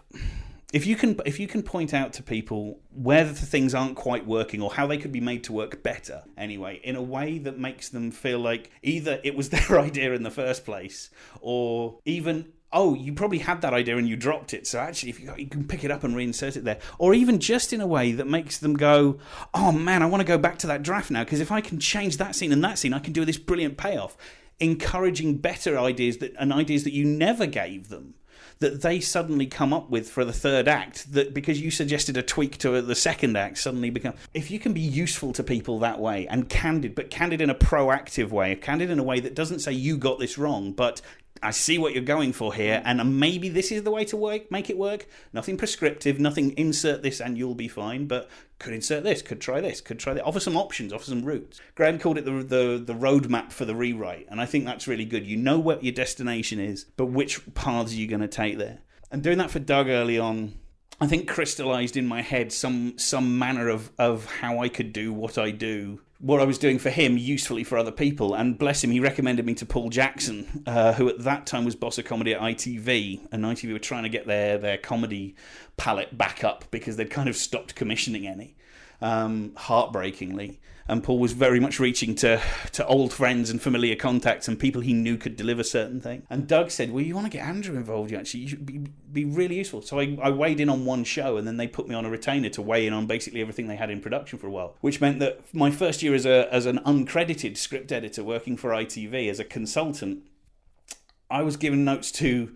If you can point out to people where the things aren't quite working or how they could be made to work better anyway, in a way that makes them feel like either it was their idea in the first place, or even, you probably had that idea and you dropped it, so actually if you can pick it up and reinsert it there, or even just in a way that makes them go, oh man, I want to go back to that draft now, because if I can change that scene and that scene, I can do this brilliant payoff. Encouraging better ideas and ideas that you never gave them, that they suddenly come up with for the third act, that because you suggested a tweak to the second act suddenly become... If you can be useful to people that way, and candid, but candid in a proactive way, candid in a way that doesn't say you got this wrong, but I see what you're going for here, and maybe this is the way to make it work. Nothing prescriptive, nothing insert this and you'll be fine, but could insert this, could try this, could try that. Offer some options, offer some routes. Graham called it the roadmap for the rewrite, and I think that's really good. You know what your destination is, but which paths are you going to take there? And doing that for Doug early on, I think crystallised in my head some manner of how I could do what I do, what I was doing for him usefully for other people. And bless him, he recommended me to Paul Jackson, who at that time was boss of comedy at ITV, and ITV were trying to get their comedy palette back up because they'd kind of stopped commissioning any, heartbreakingly. And Paul was very much reaching to old friends and familiar contacts and people he knew could deliver certain things. And Doug said, well, you want to get Andrew involved, actually. You should be really useful. So I weighed in on one show, and then they put me on a retainer to weigh in on basically everything they had in production for a while, which meant that my first year as an uncredited script editor working for ITV as a consultant, I was giving notes to...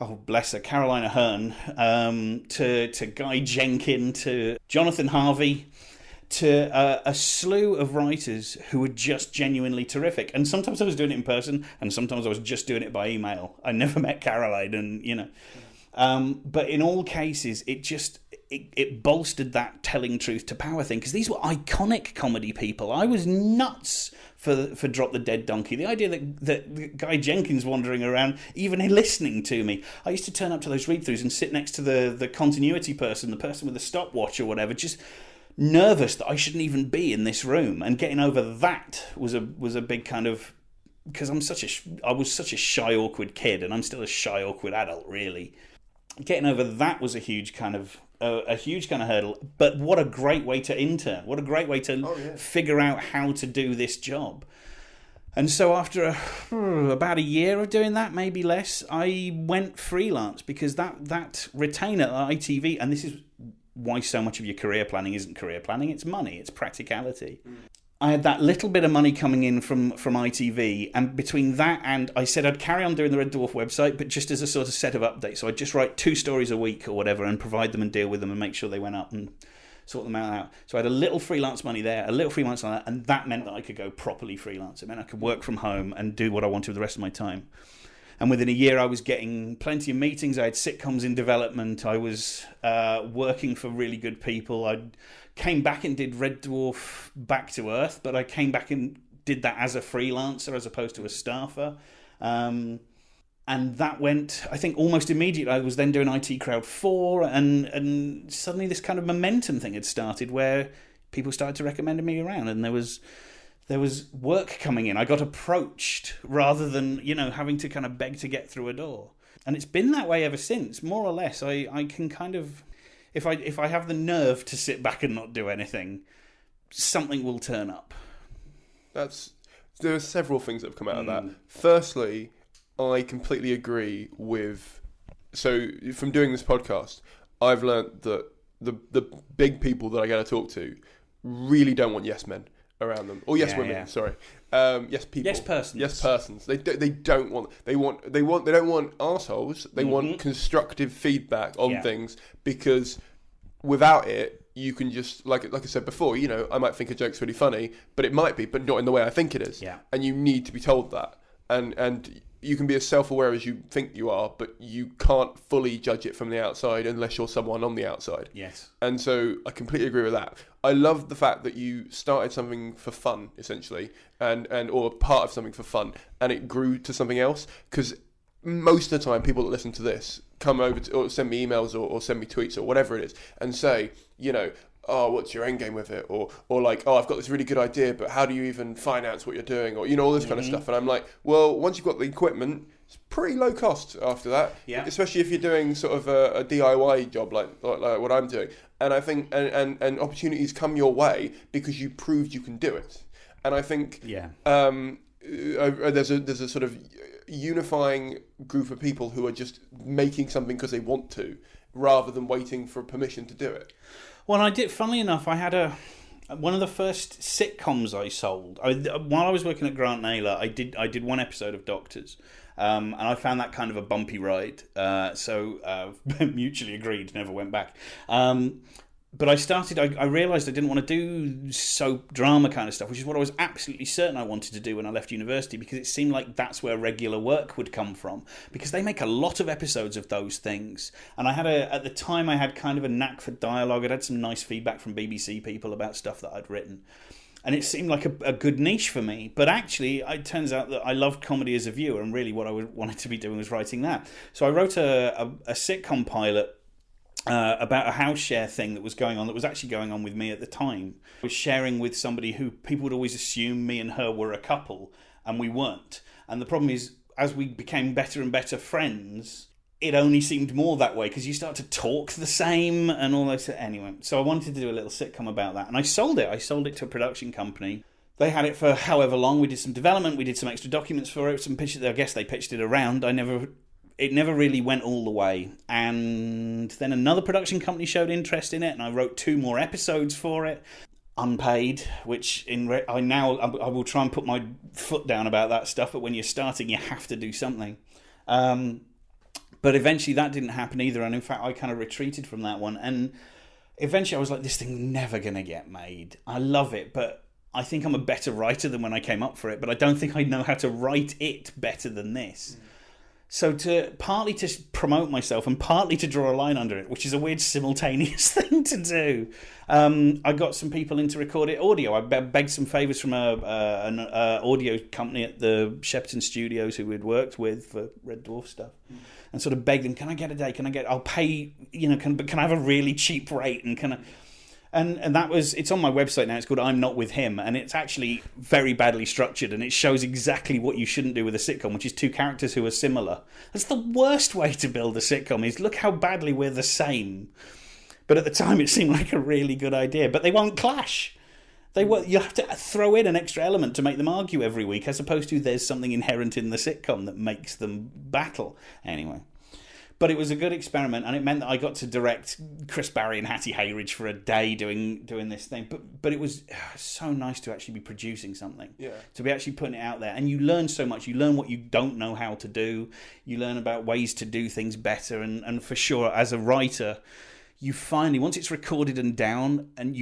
Oh, bless her, Caroline Ahern, to Guy Jenkin, to Jonathan Harvey, to a slew of writers who were just genuinely terrific. And sometimes I was doing it in person, and sometimes I was just doing it by email. I never met Caroline, and but in all cases, it bolstered that telling truth to power thing, because these were iconic comedy people. I was nuts for Drop the Dead Donkey. The idea that Guy Jenkins wandering around, even listening to me. I used to turn up to those read-throughs and sit next to the continuity person, the person with the stopwatch or whatever, just nervous that I shouldn't even be in this room. And getting over that was a big kind of... Because I was such a shy, awkward kid, and I'm still a shy, awkward adult, really. Getting over that was a huge kind of hurdle, but what a great way to intern. What a great way to figure out how to do this job. And so after about a year of doing that, maybe less, I went freelance, because that retainer at ITV, and this is why so much of your career planning isn't career planning, it's money, it's practicality. I had that little bit of money coming in from ITV, and between that and I said I'd carry on doing the Red Dwarf website, but just as a sort of set of updates. So I'd just write 2 stories a week or whatever and provide them and deal with them and make sure they went up and sort them out. So I had a little freelance money there, a little freelance on that, and that meant that I could go properly freelance. It meant I could work from home and do what I wanted with the rest of my time. And within a year, I was getting plenty of meetings. I had sitcoms in development. I was working for really good people. I came back and did Red Dwarf Back to Earth, but I came back and did that as a freelancer as opposed to a staffer. And that went, I think, almost immediately. I was then doing IT Crowd 4, and suddenly this kind of momentum thing had started where people started to recommend me around, and there was there was work coming in. I got approached rather than, having to kind of beg to get through a door. And it's been that way ever since, more or less. I can kind of, if I have the nerve to sit back and not do anything, something will turn up. There are several things that have come out of that. Firstly, I completely agree with... So, from doing this podcast, I've learnt that the big people that I get to talk to really don't want yes men around them. Or yes women, sorry. Yes people. Yes persons. Yes persons. They don't want... They don't want arseholes. They want constructive feedback on things, because without it, you can just, like I said before, I might think a joke's really funny, but it might be, but not in the way I think it is. Yeah. And you need to be told that. And you can be as self-aware as you think you are, but you can't fully judge it from the outside unless you're someone on the outside. Yes. And so I completely agree with that. I love the fact that you started something for fun, essentially, or part of something for fun, and it grew to something else, because most of the time people that listen to this come over or send me emails or send me tweets or whatever it is and say, oh, what's your end game with it? Or like, oh, I've got this really good idea, but how do you even finance what you're doing? Or, all this kind of stuff. And I'm like, well, once you've got the equipment, it's pretty low cost after that. Yeah. Especially if you're doing sort of a DIY job like what I'm doing. And I think, and opportunities come your way because you proved you can do it. And I think there's a sort of unifying group of people who are just making something because they want to, rather than waiting for permission to do it. Well, I did. Funnily enough, I had one of the first sitcoms I sold. While I was working at Grant Naylor, I did one episode of Doctors, and I found that kind of a bumpy ride. So mutually agreed, never went back. But I realised I didn't want to do soap drama kind of stuff, which is what I was absolutely certain I wanted to do when I left university, because it seemed like that's where regular work would come from, because they make a lot of episodes of those things. And at the time I had kind of a knack for dialogue. I'd had some nice feedback from BBC people about stuff that I'd written. And it seemed like a good niche for me. But actually, it turns out that I loved comedy as a viewer, and really what I wanted to be doing was writing that. So I wrote a sitcom pilot about a house share thing that was actually going on with me at the time. I was sharing with somebody who people would always assume me and her were a couple, and we weren't. And the problem is, as we became better and better friends, it only seemed more that way, because you start to talk the same and all those. Anyway, so I wanted to do a little sitcom about that, and I sold it. I sold it to a production company. They had it for however long. We did some development, we did some extra documents for it, some pitches. I guess they pitched it around. It never really went all the way. And then another production company showed interest in it, and I wrote 2 more episodes for it, unpaid, which I will try and put my foot down about that stuff, but when you're starting, you have to do something. But eventually that didn't happen either, and in fact I kind of retreated from that one, and eventually I was like, this thing's never going to get made. I love it, but I think I'm a better writer than when I came up for it, but I don't think I know how to write it better than this. So partly to promote myself and partly to draw a line under it, which is a weird simultaneous thing to do, I got some people in to record it audio. I begged some favours from an audio company at the Shepperton Studios who we'd worked with for Red Dwarf stuff, and sort of begged them, can I get a day? I'll pay, can I have a really cheap rate? And that was, it's on my website now. It's called I'm Not With Him, and it's actually very badly structured, and it shows exactly what you shouldn't do with a sitcom, which is 2 characters who are similar. That's the worst way to build a sitcom, is look how badly we're the same. But at the time it seemed like a really good idea, but they won't clash. You have to throw in an extra element to make them argue every week, as opposed to there's something inherent in the sitcom that makes them battle. Anyway. But it was a good experiment, and it meant that I got to direct Chris Barry and Hattie Hayridge for a day doing this thing. But it was so nice to actually be producing something, to be actually putting it out there. And you learn so much. You learn what you don't know how to do. You learn about ways to do things better. And for sure, as a writer, you finally, once it's recorded and down, and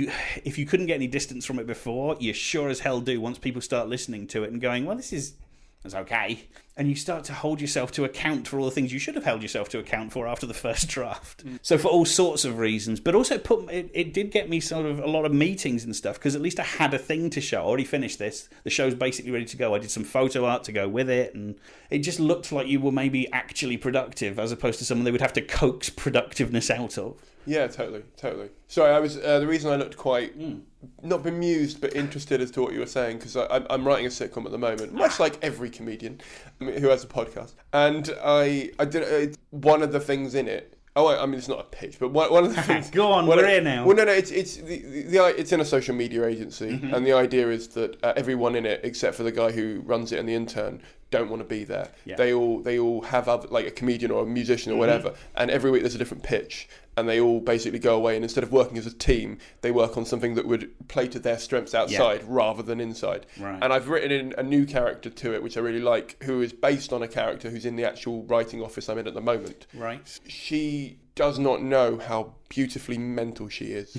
if you couldn't get any distance from it before, you sure as hell do once people start listening to it and going, well, this is... It's okay. And you start to hold yourself to account for all the things you should have held yourself to account for after the first draft. So for all sorts of reasons, but also it did get me sort of a lot of meetings and stuff, because at least I had a thing to show. I already finished this. The show's basically ready to go. I did some photo art to go with it, and it just looked like you were maybe actually productive, as opposed to someone they would have to coax productiveness out of. Yeah, totally. Sorry, I was the reason I looked quite not bemused but interested as to what you were saying, because I'm writing a sitcom at the moment, much like every comedian who has a podcast, and I did one of the things in it. Oh, I mean, it's not a pitch, but one of the things. Go on, we're here now. Well, no, it's it's in a social media agency, and the idea is that everyone in it, except for the guy who runs it and the intern, don't want to be there. Yeah. They all have like a comedian or a musician or whatever, and every week there's a different pitch, and they all basically go away, and instead of working as a team, they work on something that would play to their strengths outside rather than inside. Right. And I've written in a new character to it, which I really like, who is based on a character who's in the actual writing office I'm in at the moment. Right. She does not know how beautifully mental she is.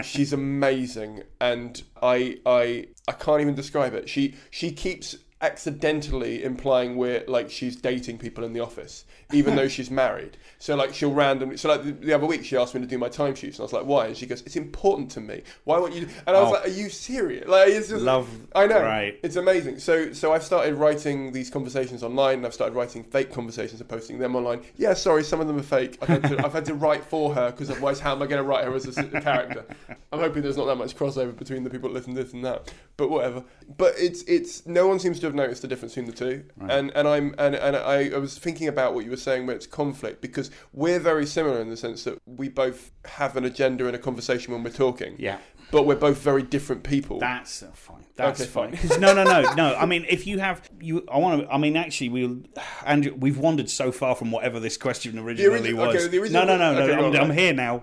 She's amazing, and I can't even describe it. She keeps accidentally implying we're like she's dating people in the office, even though she's married. So like she'll randomly. So like the other week she asked me to do my timesheets, and I was like, "Why?" And she goes, "It's important to me. Why won't you?" And I was like, "Are you serious?" Like it's just love. I know. Right. It's amazing. So I've started writing these conversations online, and I've started writing fake conversations and posting them online. Yeah, sorry, some of them are fake. I've had to write for her, because otherwise, how am I going to write her as a character? I'm hoping there's not that much crossover between the people that listen to this and that. But whatever. But it's no one seems to have noticed the difference between the two. Right. And I was thinking about what you were saying when it's conflict, because we're very similar in the sense that we both have an agenda in a conversation when we're talking. Yeah. But we're both very different people. That's fine. That's fine. No. I mean, if you have actually, Andrew, we've wandered so far from whatever this question originally was. Okay, the original, no. I'm here now.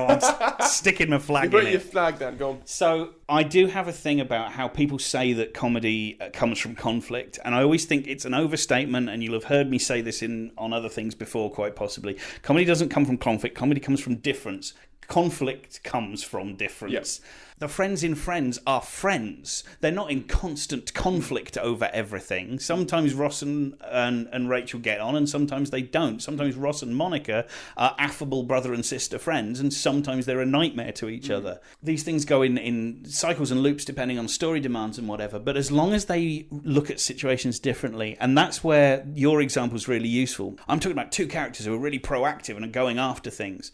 I'm sticking my flag in it. You put your flag down. Go on. So I do have a thing about how people say that comedy comes from conflict, and I always think it's an overstatement. And you'll have heard me say this on other things before, quite possibly. Comedy doesn't come from conflict. Comedy comes from difference. Conflict comes from difference. Yep. The friends in Friends are friends. They're not in constant conflict over everything. Sometimes Ross and Rachel get on, and sometimes they don't. Sometimes Ross and Monica are affable brother and sister friends, and sometimes they're a nightmare to each other. These things go in cycles and loops depending on story demands and whatever, but as long as they look at situations differently, and that's where your example is really useful. I'm talking about two characters who are really proactive and are going after things.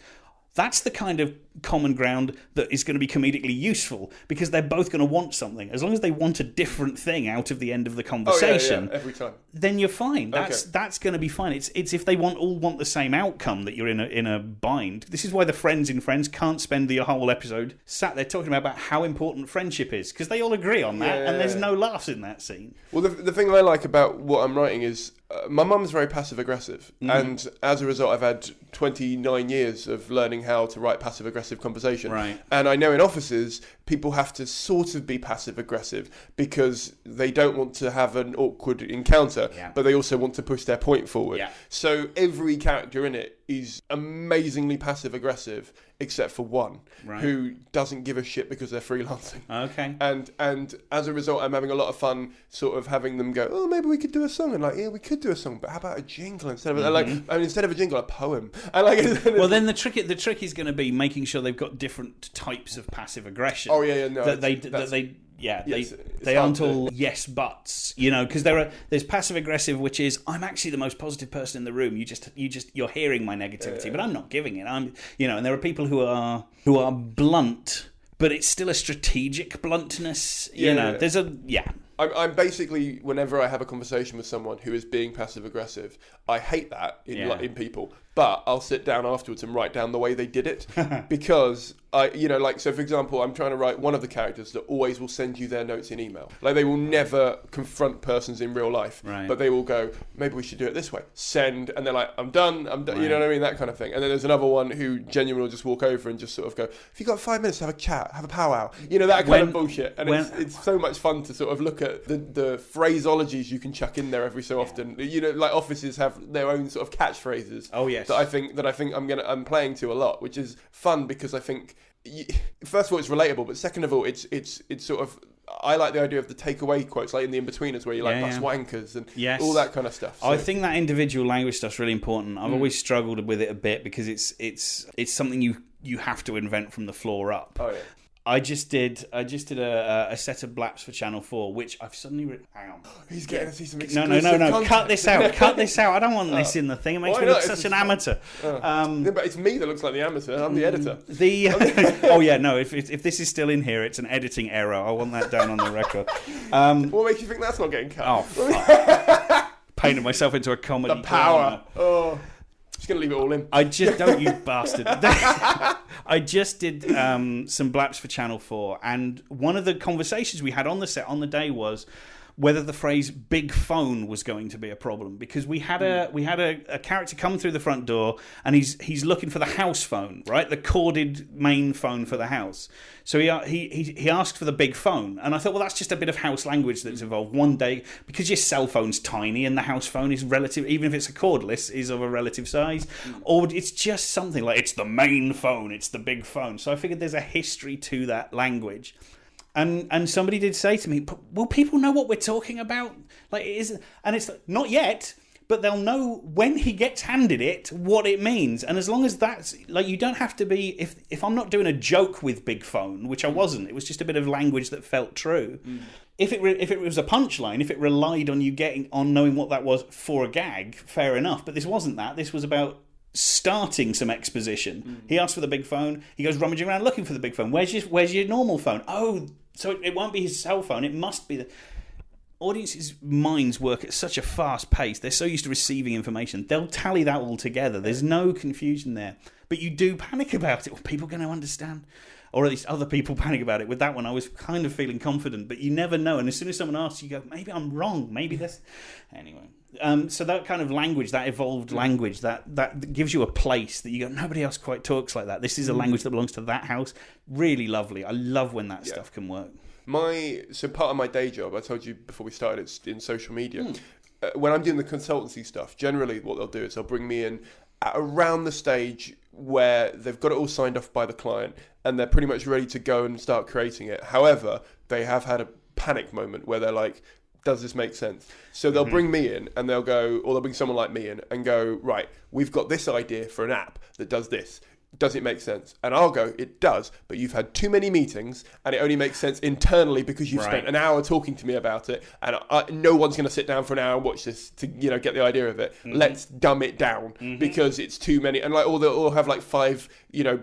That's the kind of common ground that is going to be comedically useful, because they're both going to want something. As long as they want a different thing out of the end of the conversation, every time, then you're fine. That's going to be fine. It's if they all want the same outcome that you're in a bind. This is why the friends in Friends can't spend the whole episode sat there talking about how important friendship is, because they all agree on that, and there's no laughs in that scene. Well, the thing I like about what I'm writing is my mum's very passive aggressive, and as a result, I've had 29 years of learning how to write passive aggressive conversation. Right. And I know in offices, people have to sort of be passive aggressive because they don't want to have an awkward encounter, but they also want to push their point forward. Yeah. So every character in it is amazingly passive aggressive, except for one who doesn't give a shit because they're freelancing. Okay. And as a result, I'm having a lot of fun sort of having them go, oh, maybe we could do a song. And like, yeah, we could do a song, but how about a jingle instead of instead of a jingle, a poem? And like, well, then the trick is going to be making sure they've got different types of passive aggression. Oh yeah, no. They aren't all yes buts, because there's passive aggressive, which is I'm actually the most positive person in the room. You're hearing my negativity, but I'm not giving it. And there are people who are blunt, but it's still a strategic bluntness. I'm basically, whenever I have a conversation with someone who is being passive aggressive, I hate that in people. But I'll sit down afterwards and write down the way they did it, because so for example, I'm trying to write one of the characters that always will send you their notes in email. Like, they will never confront persons in real life, but they will go, maybe we should do it this way. Send, and they're like, I'm done. Right. You know what I mean? That kind of thing. And then there's another one who genuinely will just walk over and just sort of go, if you've got 5 minutes to have a chat, have a powwow. That kind of bullshit. And it's so much fun to sort of look at the phraseologies you can chuck in there every so often. Like offices have their own sort of catchphrases. Oh yes. That I think I'm playing to a lot, which is fun, because I think, first of all, it's relatable, but second of all, it's sort of, I like the idea of the takeaway quotes, like in the in-betweeners, where you're like, that's wankers and all that kind of stuff. So. I think that individual language stuff's really important. I've always struggled with it a bit, because it's something you have to invent from the floor up. Oh yeah. I just did a set of Blaps for Channel 4, which I've suddenly... Hang on. He's getting to see some No. exclusive content. Cut this out. Cut this out. I don't want this in the thing. It makes me look such an amateur. Yeah, but it's me that looks like the amateur. I'm the editor. Oh, yeah, no. If this is still in here, it's an editing error. I want that down on the record. What makes you think that's not getting cut? Oh, fuck. Painted myself into a comedy. The power. Oh. Just going to leave it all in. Don't, you bastard. I just did some Blaps for Channel 4, and one of the conversations we had on the set on the day was whether the phrase "big phone" was going to be a problem, because we had a character come through the front door, and he's looking for the house phone, right, the corded main phone for the house. So he asked for the big phone, and I thought, well, that's just a bit of house language that's evolved. One day, because your cell phone's tiny and the house phone is relative, even if it's a cordless, is of a relative size, or it's just something like it's the main phone, it's the big phone. So I figured there's a history to that language. And somebody did say to me, "But will people know what we're talking about? Like, it isn't." And it's like, not yet, but they'll know when he gets handed it what it means. And as long as that's like, you don't have to be. If I'm not doing a joke with big phone, which I wasn't, it was just a bit of language that felt true. If it was a punchline, if it relied on you knowing what that was for a gag, fair enough. But this wasn't that. This was about starting some exposition. He asked for the big phone. He goes rummaging around looking for the big phone. Where's your normal phone? Oh, so it won't be his cell phone. It must be the... Audiences' minds work at such a fast pace. They're so used to receiving information. They'll tally that all together. There's no confusion there. But you do panic about it. Well, people going to understand? Or at least other people panic about it. With that one, I was kind of feeling confident, but you never know. And as soon as someone asks, you go, maybe I'm wrong. Maybe this... Anyway. So that kind of language, that evolved language, that gives you a place that you go, nobody else quite talks like that. This is a language that belongs to that house. Really lovely. I love when that stuff can work. So part of my day job, I told you before we started, it's in social media. When I'm doing the consultancy stuff, generally what they'll do is they'll bring me in at around the stage where they've got it all signed off by the client and they're pretty much ready to go and start creating it. However, they have had a panic moment where they're like, does this make sense? So they'll bring me in and they'll go, or they'll bring someone like me in and go, right, we've got this idea for an app that does this. Does it make sense? And I'll go, it does, but you've had too many meetings and it only makes sense internally because you've spent an hour talking to me about it, and no one's going to sit down for an hour and watch this to get the idea of it. Let's dumb it down because it's too many, and like they'll have like 5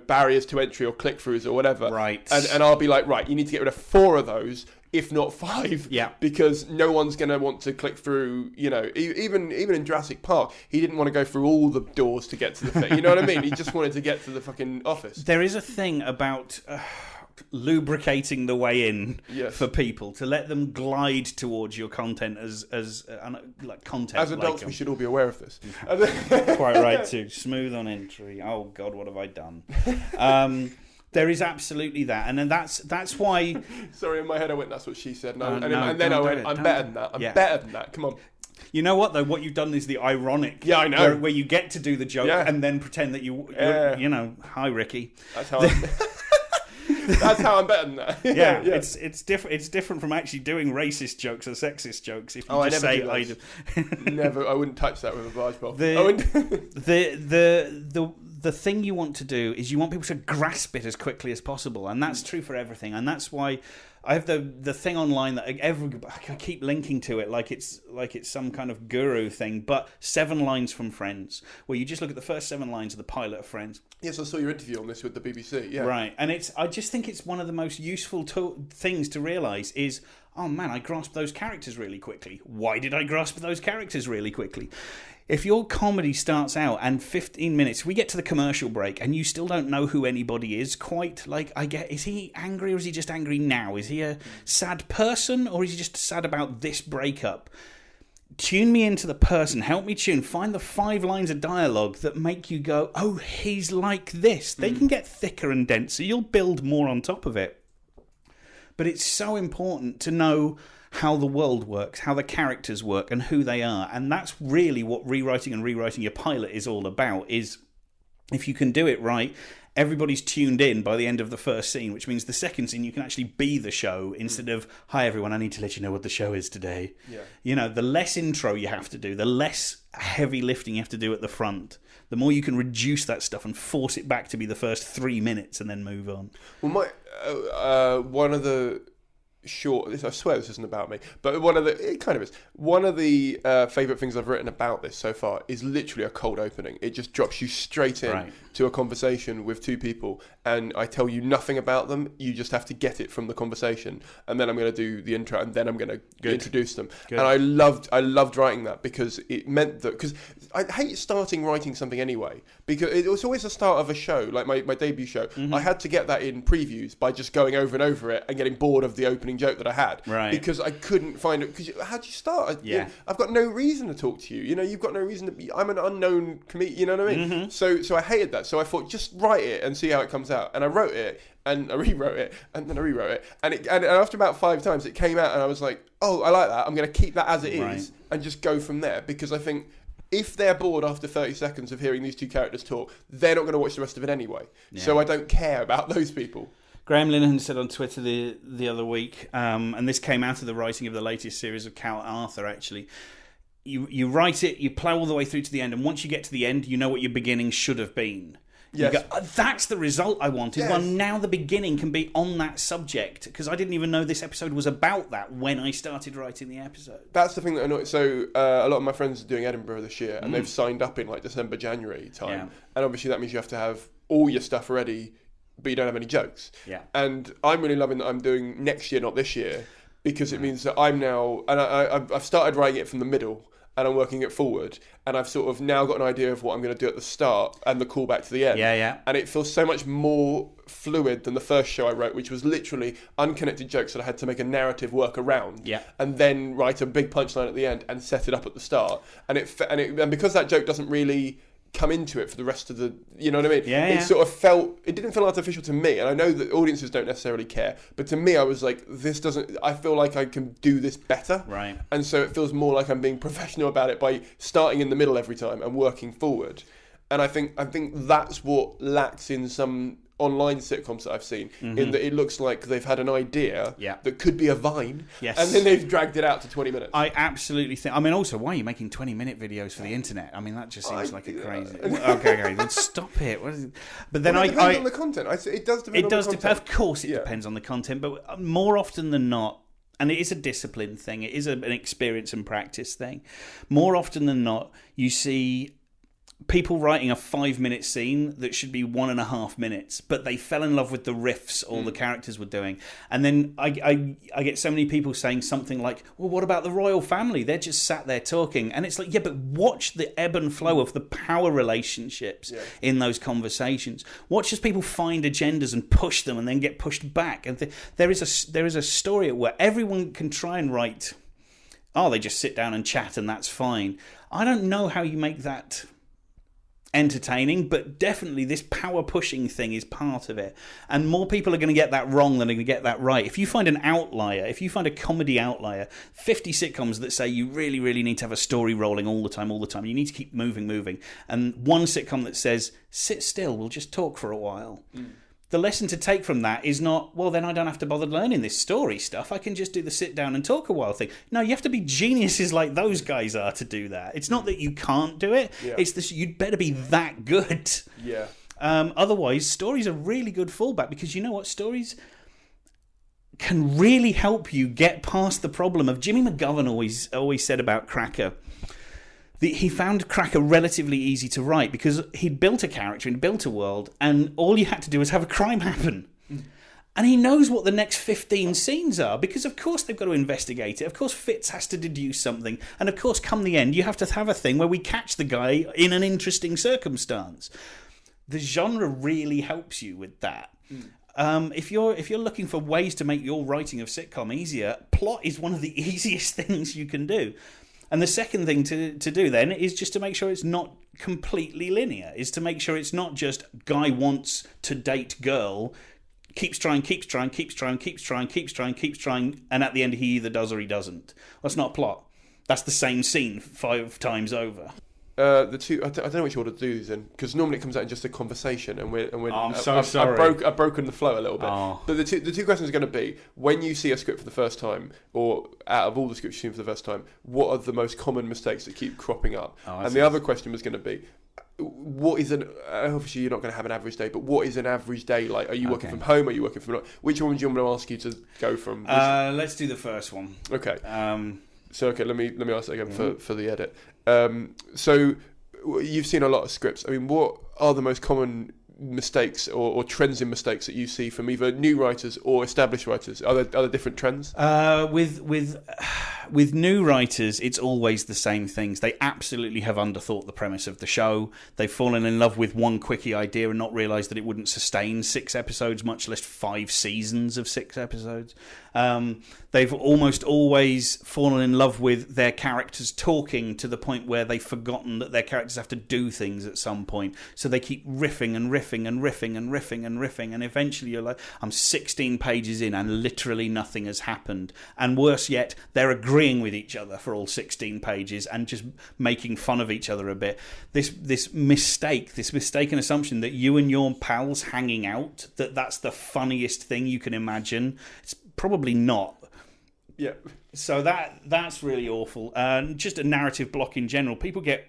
barriers to entry or click-throughs or whatever. Right. And I'll be like, right, you need to get rid of 4 of those, if not 5, because no one's going to want to click through, even in Jurassic Park, he didn't want to go through all the doors to get to the thing, you know what I mean? He just wanted to get to the fucking office. There is a thing about lubricating the way in for people, to let them glide towards your content as like content. As adults, we should all be aware of this. Quite right too. Smooth on entry. Oh God, what have I done? There is absolutely that, and then that's why. Sorry, in my head I went, "That's what she said," and then I went, "I'm better than that. I'm better than that. Come on." You know what though? What you've done is the I'm I know. where you get to do the joke and then pretend that you're hi Ricky. That's how. That's how I'm better than that. Yeah. It's different. It's different from actually doing racist jokes or sexist jokes. If you just say I never, I wouldn't touch that with a barge pole. The thing you want to do is you want people to grasp it as quickly as possible, and that's true for everything. And that's why I have the thing online that I keep linking to it like it's some kind of guru thing. But 7 lines from Friends, where you just look at the first 7 lines of the pilot of Friends. Yes, I saw your interview on this with the BBC. Yeah, right. And I just think it's one of the most useful things to realise is, oh man, I grasped those characters really quickly. Why did I grasp those characters really quickly? If your comedy starts out and 15 minutes, we get to the commercial break and you still don't know who anybody is quite, like, is he angry or is he just angry now? Is he a sad person or is he just sad about this breakup? Tune me into the person, help me find the 5 lines of dialogue that make you go, oh, he's like this. They can get thicker and denser, you'll build more on top of it. But it's so important to know how the world works, how the characters work, and who they are. And that's really what rewriting your pilot is all about, is if you can do it right, everybody's tuned in by the end of the first scene, which means the second scene you can actually be the show instead of, hi everyone, I need to let you know what the show is today. Yeah. The less intro you have to do, the less heavy lifting you have to do at the front, the more you can reduce that stuff and force it back to be the first 3 minutes and then move on. Well, one of the I swear this isn't about me, but it kind of is. One of the favourite things I've written about this so far is literally a cold opening. It just drops you straight in to a conversation with two people, and I tell you nothing about them. You just have to get it from the conversation, and then I'm going to do the intro, and then I'm going to introduce them. Good. And I loved writing that, because it meant that, because I hate starting writing something anyway, because it was always the start of a show, like my debut show. I had to get that in previews by just going over and over it and getting bored of the opening joke that I had, because I couldn't find it. Because how do you start? I've got no reason to talk to you. You've got no reason to be. I'm an unknown comedian. You know what I mean? So I hated that. So I thought, just write it and see how it comes out. And I wrote it, and I rewrote it, and then I rewrote it, and after about 5 times it came out, and I was like, oh, I like that. I'm going to keep that as it is, and just go from there, because I think if they're bored after 30 seconds of hearing these two characters talk, they're not going to watch the rest of it anyway. So I don't care about those people. Graham Linehan said on Twitter the other week, and this came out of the writing of the latest series of Cal Arthur, actually. You write it, you plough all the way through to the end, and once you get to the end, you know what your beginning should have been. Yes. You go, that's the result I wanted. Yes. Well, now the beginning can be on that subject, because I didn't even know this episode was about that when I started writing the episode. That's the thing that annoys. So a lot of my friends are doing Edinburgh this year, and they've signed up in like December, January time, and obviously that means you have to have all your stuff ready, but you don't have any jokes. Yeah. And I'm really loving that I'm doing next year, not this year, because it means that I'm now, and I've started writing it from the middle, and I'm working it forward, and I've sort of now got an idea of what I'm going to do at the start and the callback to the end. And it feels so much more fluid than the first show I wrote, which was literally unconnected jokes that I had to make a narrative work around, and then write a big punchline at the end and set it up at the start. And because that joke doesn't really come into it for the rest of the, you know what I mean? It sort of it didn't feel artificial to me, and I know that audiences don't necessarily care, but to me I was like, I feel like I can do this better, and so it feels more like I'm being professional about it by starting in the middle every time and working forward. And I think that's what lacks in some online sitcoms that I've seen, in that it looks like they've had an idea that could be a Vine, and then they've dragged it out to 20 minutes. I absolutely think. I mean, also, why are you making 20-minute videos for the internet? I mean, that just seems like a crazy. Okay, then stop it. What is it? But then it depends on the content. It does depend. On the content. Of course, it depends on the content, but more often than not. And it is a discipline thing. It is an experience and practice thing. More often than not, you see people writing a 5-minute scene that should be 1.5 minutes, but they fell in love with the riffs all the characters were doing. And then I get so many people saying something like, well, what about the royal family? They're just sat there talking. And it's like, yeah, but watch the ebb and flow of the power relationships in those conversations. Watch as people find agendas and push them and then get pushed back. And there is a story where everyone can try and write, they just sit down and chat and that's fine. I don't know how you make that entertaining, but definitely this power pushing thing is part of it, and more people are going to get that wrong than are going to get that right. If you find an outlier, if you find a comedy outlier, 50 sitcoms that say you really, really need to have a story rolling all the time, you need to keep moving, and one sitcom that says sit still, we'll just talk for a while. The lesson to take from that is not, well, then I don't have to bother learning this story stuff. I can just do the sit down and talk a while thing. No, you have to be geniuses like those guys are to do that. It's not that you can't do it. It's this, you'd better be that good. Otherwise, stories are really good fallback, because you know what? Stories can really help you get past the problem of Jimmy McGovern always said about Cracker. He found Cracker relatively easy to write because he'd built a character and built a world, and all you had to do was have a crime happen. And he knows what the next 15 scenes are, because of course they've got to investigate it. Of course Fitz has to deduce something. And of course, come the end, you have to have a thing where we catch the guy in an interesting circumstance. The genre really helps you with that. If you're looking for ways to make your writing of sitcom easier, plot is one of the easiest things you can do. And the second thing to do then is just to make sure it's not completely linear, is to make sure it's not just guy wants to date girl, keeps trying, and at the end he either does or he doesn't. That's not a plot. That's the same scene 5 times over. The two, I don't know which order to do these in, because normally it comes out in just a conversation, and we're. I'm so sorry. I've broken the flow a little bit. But the two questions are going to be: when you see a script for the first time, or out of all the scripts you've seen for the first time, what are the most common mistakes that keep cropping up? And the other question was going to be: what is obviously you're not going to have an average day, but what is an average day like? Are you working from home? Are you working from... Which one do you want me to ask you to go from? Let's do the first one. Okay. Okay, let me ask it again for the edit. So you've seen a lot of scripts. I mean, what are the most common mistakes or trends in mistakes that you see from either new writers or established writers? Are there different trends? With new writers, it's always the same things. They absolutely have underthought the premise of the show. They've fallen in love with one quickie idea and not realised that it wouldn't sustain 6 episodes, much less 5 seasons of 6 episodes. They've almost always fallen in love with their characters talking to the point where they've forgotten that their characters have to do things at some point. So they keep riffing and riffing and riffing and riffing and riffing, and eventually you're like, I'm 16 pages in and literally nothing has happened. And worse yet, they're agreeing with each other for all 16 pages and just making fun of each other a bit. This mistaken assumption that you and your pals hanging out, that's the funniest thing you can imagine. It's probably not. Yeah. So that's really awful. Just a narrative block in general. People get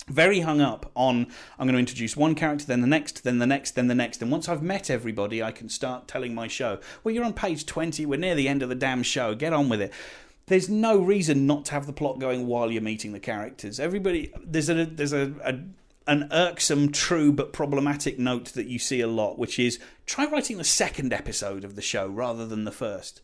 very hung up on, I'm going to introduce one character, then the next, then the next, then the next. And once I've met everybody, I can start telling my show. Well, you're on page 20. We're near the end of the damn show. Get on with it. There's no reason not to have the plot going while you're meeting the characters. There's an irksome, true but problematic note that you see a lot, which is try writing the second episode of the show rather than the first.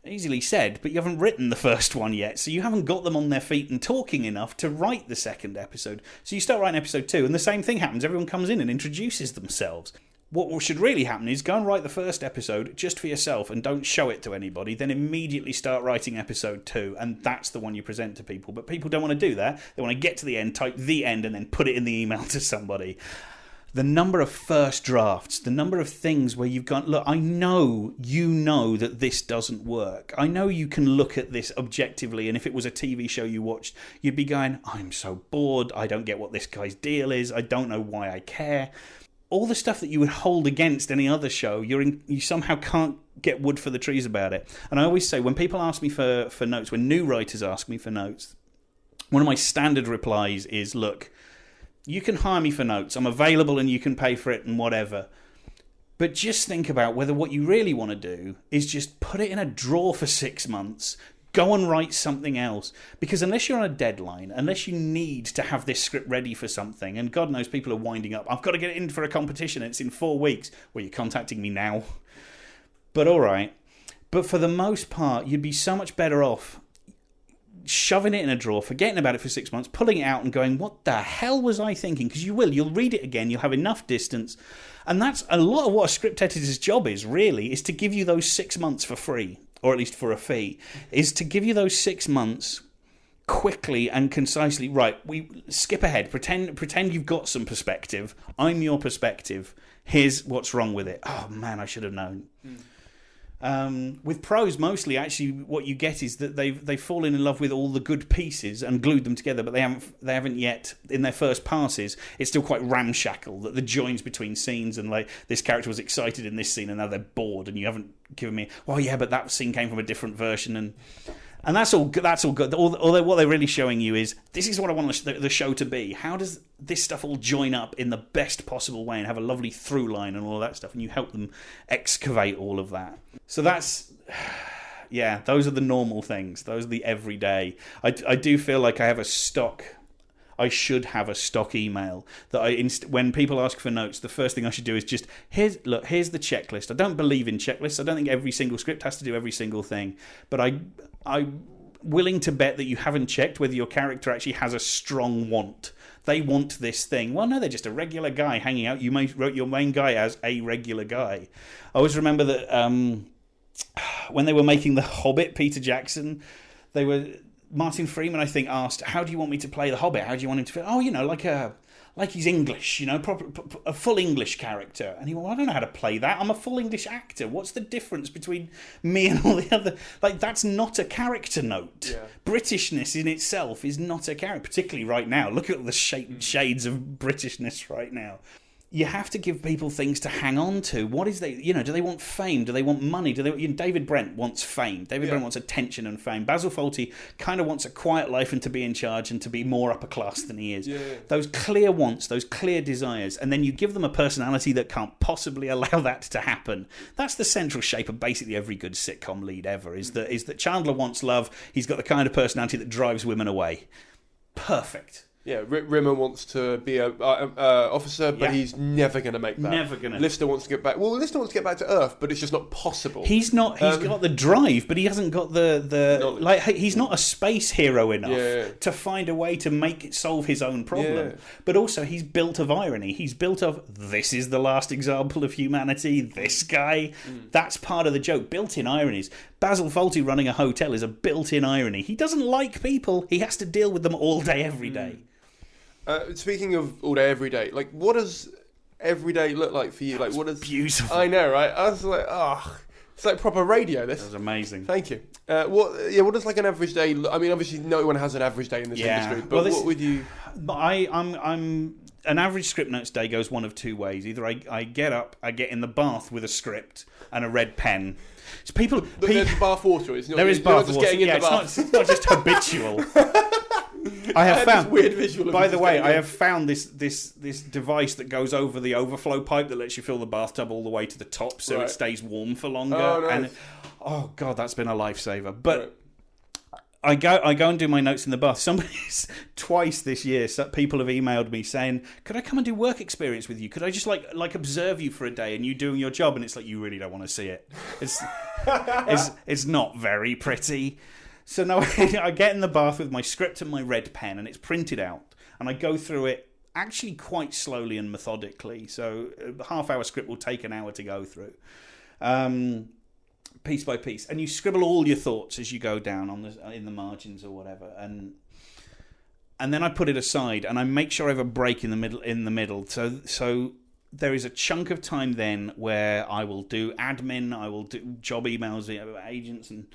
Easily said, but you haven't written the first one yet, so you haven't got them on their feet and talking enough to write the second episode. So you start writing episode 2, and the same thing happens. Everyone comes in and introduces themselves. What should really happen is go and write the first episode just for yourself and don't show it to anybody, then immediately start writing episode 2, and that's the one you present to people. But people don't want to do that. They want to get to the end, type the end, and then put it in the email to somebody. The number of first drafts, the number of things where you've gone, look, I know you know that this doesn't work. I know you can look at this objectively, and if it was a TV show you watched, you'd be going, I'm so bored, I don't get what this guy's deal is, I don't know why I care. All the stuff that you would hold against any other show, you somehow can't get wood for the trees about it. And I always say, when people ask me for notes, when new writers ask me for notes, one of my standard replies is, look, you can hire me for notes. I'm available and you can pay for it and whatever. But just think about whether what you really want to do is just put it in a drawer for 6 months, go and write something else. Because unless you're on a deadline, unless you need to have this script ready for something, and God knows people are winding up, I've got to get it in for a competition, it's in 4 weeks. Well, you're contacting me now. But all right. But for the most part, you'd be so much better off shoving it in a drawer, forgetting about it for 6 months, pulling it out and going, what the hell was I thinking? Because you'll read it again, you'll have enough distance. And that's a lot of what a script editor's job is, really, is to give you those 6 months for free. Or at least for a fee, is to give you those 6 months quickly and concisely. Right, we skip ahead. Pretend you've got some perspective. I'm your perspective. Here's what's wrong with it. Oh man, I should have known. With prose, mostly, actually, what you get is that they've fallen in love with all the good pieces and glued them together, but they haven't yet, in their first passes, it's still quite ramshackle, that the joins between scenes and like this character was excited in this scene and now they're bored and you haven't given me, well, yeah, but that scene came from a different version and that's all good. Although what they're really showing you is, this is what I want the show to be. How does this stuff all join up in the best possible way and have a lovely through line and all that stuff? And you help them excavate all of that. So that's, yeah, those are the normal things. Those are the everyday. I do feel like I should have a stock email that when people ask for notes, the first thing I should do is just, here's the checklist. I don't believe in checklists. I don't think every single script has to do every single thing. But I'm willing to bet that you haven't checked whether your character actually has a strong want. They want this thing. Well, no, they're just a regular guy hanging out. You wrote your main guy as a regular guy. I always remember that when they were making The Hobbit, Peter Jackson, Martin Freeman, I think, asked, how do you want me to play the Hobbit? How do you want him to feel? Oh, like he's English, a full English character. And he went, well, I don't know how to play that. I'm a full English actor. What's the difference between me and all the other? Like, that's not a character note. Yeah. Britishness in itself is not a character, particularly right now. Look at the shades of Britishness right now. you have to give people things to hang on to. What is they? Do they want fame? Do they want money? Do they? David Brent wants fame. David Brent wants attention and fame. Basil Fawlty kind of wants a quiet life and to be in charge and to be more upper class than he is. Yeah. Those clear wants, those clear desires, and then you give them a personality that can't possibly allow that to happen. That's the central shape of basically every good sitcom lead ever. Is that Chandler wants love. He's got the kind of personality that drives women away. Perfect. Yeah, Rimmer wants to be a officer, but he's never going to make that. Never going to. Lister wants to get back. Well, Lister wants to get back to Earth, but it's just not possible. He's not. He's got the drive, but he hasn't got the like. He's not a space hero enough to find a way to solve his own problem. Yeah. But also, he's built of irony. He's built of this is the last example of humanity. This guy. That's part of the joke. Built-in ironies. Basil Fawlty running a hotel is a built-in irony. He doesn't like people. He has to deal with them all day, every day. Speaking of all day, every day, like, what does every day look like for you? Like, what is beautiful? I know, right? I was like, it's like proper radio. This was amazing. Thank you. What does like an average day look? I mean, obviously, no one has an average day in this industry. But what would you? I'm an average script notes day goes one of two ways. Either I get up, I get in the bath with a script and a red pen. So There's bath water. It's not, there is bath water. Getting in the bath. It's not just habitual. I have found this weird visual. By the way, I have found this device that goes over the overflow pipe that lets you fill the bathtub all the way to the top, so it stays warm for longer. Oh, nice. And god, that's been a lifesaver. But I go and do my notes in the bath. Somebody's twice this year. People have emailed me saying, "Could I come and do work experience with you? Could I just like observe you for a day and you doing your job?" And it's like, you really don't want to see it. It's not very pretty. So now I get in the bath with my script and my red pen, and it's printed out, and I go through it actually quite slowly and methodically. So a half-hour script will take an hour to go through, piece by piece, and you scribble all your thoughts as you go down in the margins or whatever, and then I put it aside, and I make sure I have a break in the middle. So there is a chunk of time then where I will do admin, I will do job emails, agents, and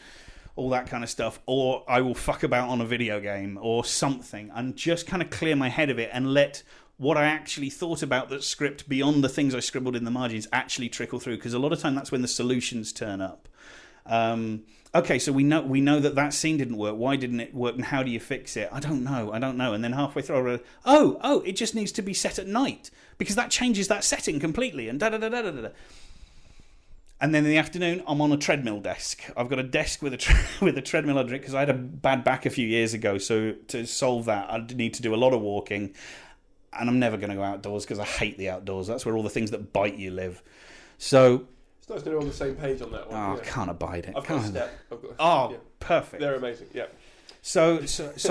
all that kind of stuff, or I will fuck about on a video game or something and just kind of clear my head of it and let what I actually thought about that script beyond the things I scribbled in the margins actually trickle through, because a lot of time that's when the solutions turn up. Okay, so we know that scene didn't work. Why didn't it work, and how do you fix it? I don't know. And then halfway through, it just needs to be set at night because that changes that setting completely, and da-da-da-da-da-da. And then in the afternoon, I'm on a treadmill desk. I've got a desk with a treadmill under it because I had a bad back a few years ago. So to solve that, I need to do a lot of walking. And I'm never going to go outdoors because I hate the outdoors. That's where all the things that bite you live. So it's nice to be on the same page on that one. I can't abide it. I've got a step. Perfect. They're amazing. Yeah. So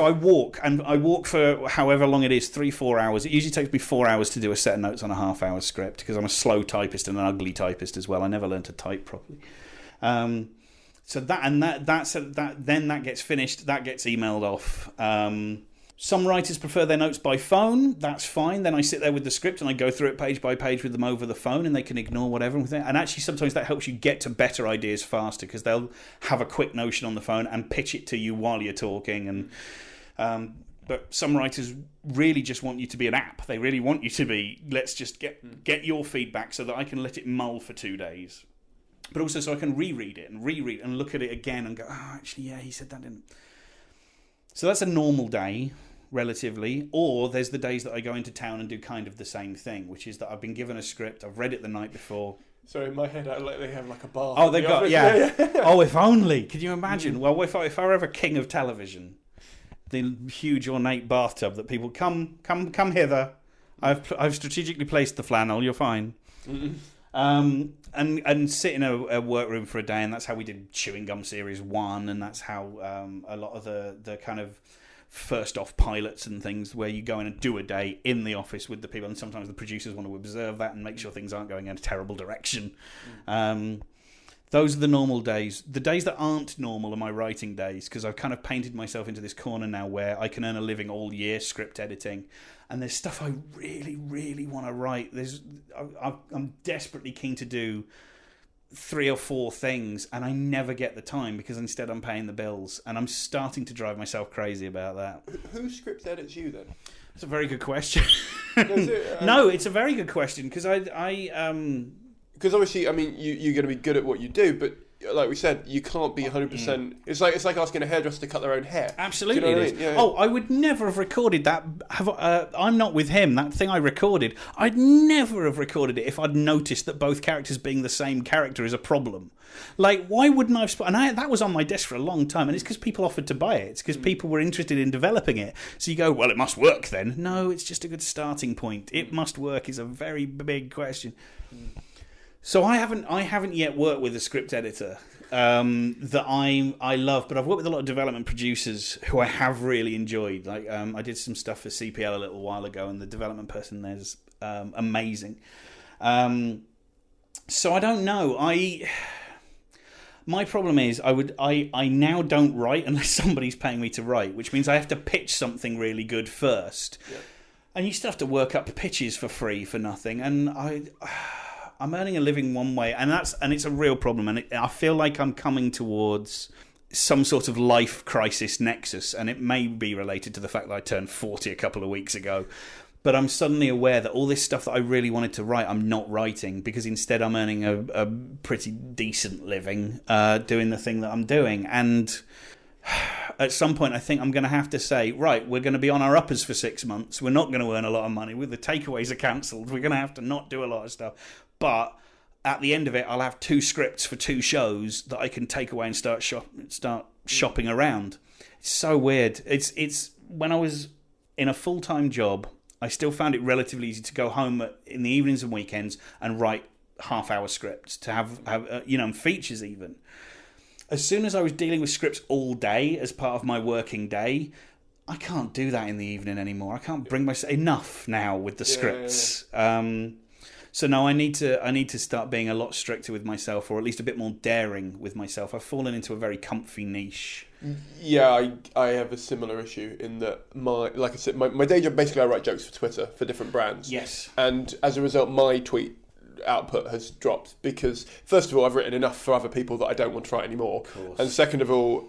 I walk, and I walk for however long it is, 3-4 hours. It usually takes me 4 hours to do a set of notes on a half-hour script because I'm a slow typist and an ugly typist as well. I never learned to type properly. So that gets finished. That gets emailed off. Some writers prefer their notes by phone. That's fine. Then I sit there with the script and I go through it page by page with them over the phone, and they can ignore whatever. And actually, sometimes that helps you get to better ideas faster because they'll have a quick notion on the phone and pitch it to you while you're talking. But some writers really just want you to be an app. They really want you to be, let's just get your feedback so that I can let it mull for 2 days. But also so I can reread it and look at it again and go, actually, yeah, he said that didn't. So that's a normal day, relatively. Or there's the days that I go into town and do kind of the same thing, which is that I've been given a script, I've read it the night before. Sorry, in my head, they have like a bar. Oh, they've got, yeah. Oh, if only. Could you imagine? Well, if I were ever king of television, the huge ornate bathtub that people come hither. I've strategically placed the flannel. You're fine. And sit in a workroom for a day, and that's how we did Chewing Gum Series 1, and that's how a lot of the kind of first off pilots and things where you go in and do a day in the office with the people, and sometimes the producers want to observe that and make sure things aren't going in a terrible direction. Those are the normal days. The days that aren't normal are my writing days, because I've kind of painted myself into this corner now where I can earn a living all year script editing, and there's stuff I really, really want to write. I'm desperately keen to do 3 or 4 things, and I never get the time because instead I'm paying the bills, and I'm starting to drive myself crazy about that. Who script edits you then? That's a very good question. Is it, No, it's a very good question because because obviously, I mean, you're going to be good at what you do, but like we said, you can't be 100%. It's like asking a hairdresser to cut their own hair. Absolutely, Do you know it what is. I mean? Yeah. Oh, I would never have recorded that. I'm not with him. That thing I recorded, I'd never have recorded it if I'd noticed that both characters being the same character is a problem. Like, why wouldn't I have? That was on my desk for a long time, and it's because people offered to buy it. It's because people were interested in developing it. So you go, well, it must work then. No, it's just a good starting point. It must work is a very big question. So I haven't yet worked with a script editor that I love, but I've worked with a lot of development producers who I have really enjoyed. Like I did some stuff for CPL a little while ago, and the development person there's amazing. So I don't know. My problem is I now don't write unless somebody's paying me to write, which means I have to pitch something really good first. Yeah. And you still have to work up pitches for free for nothing, and I'm earning a living one way, and it's a real problem, and I feel like I'm coming towards some sort of life crisis nexus, and it may be related to the fact that I turned 40 a couple of weeks ago, but I'm suddenly aware that all this stuff that I really wanted to write, I'm not writing, because instead I'm earning a pretty decent living doing the thing that I'm doing, and at some point I think I'm going to have to say, right, we're going to be on our uppers for 6 months, we're not going to earn a lot of money, the takeaways are cancelled, we're going to have to not do a lot of stuff. But at the end of it, I'll have 2 scripts for 2 shows that I can take away and start shopping around. It's so weird. It's when I was in a full-time job, I still found it relatively easy to go home in the evenings and weekends and write half-hour scripts to have features even. As soon as I was dealing with scripts all day as part of my working day, I can't do that in the evening anymore. I can't bring myself enough now with the scripts. Yeah. So no, I need to start being a lot stricter with myself, or at least a bit more daring with myself. I've fallen into a very comfy niche. Yeah, I have a similar issue in that my day job, basically I write jokes for Twitter for different brands. Yes. And as a result, my tweet output has dropped because, first of all, I've written enough for other people that I don't want to write anymore. Of course. And second of all,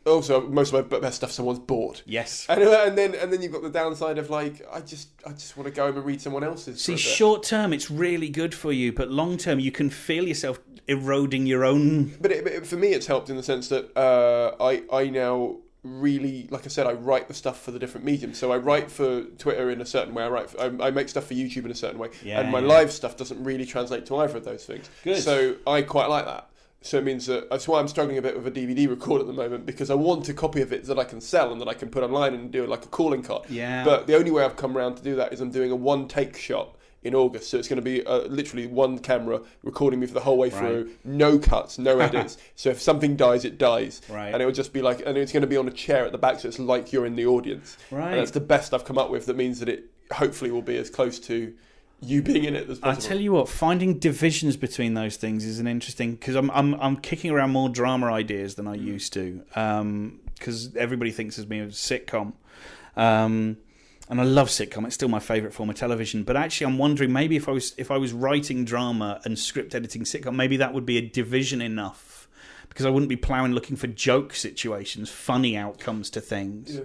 also, most of my best stuff someone's bought. Yes. And then you've got the downside of I just want to go home and read someone else's. See, short term it's really good for you, but long term you can feel yourself eroding your own. But for me, it's helped in the sense that I now really, like I said, I write the stuff for the different mediums. So I write for Twitter in a certain way. I make stuff for YouTube in a certain way, and my live stuff doesn't really translate to either of those things. Good. So I quite like that. So it means that's why I'm struggling a bit with a DVD record at the moment, because I want a copy of it that I can sell and that I can put online and do like a calling card. Yeah. But the only way I've come around to do that is I'm doing a 1-take shot in August. So it's going to be literally one camera recording me for the whole way through, no cuts, no edits. So if something dies, it dies. Right. And it will just be and it's going to be on a chair at the back, so it's like you're in the audience. Right. And that's the best I've come up with. That means that it hopefully will be as close to you being in it as possible. I tell you what, finding divisions between those things is an interesting, because I'm kicking around more drama ideas than I used to, because everybody thinks of me as a sitcom, and I love sitcom. It's still my favourite form of television. But actually, I'm wondering maybe if I was writing drama and script editing sitcom, maybe that would be a division enough, because I wouldn't be ploughing looking for joke situations, funny outcomes to things. Yeah.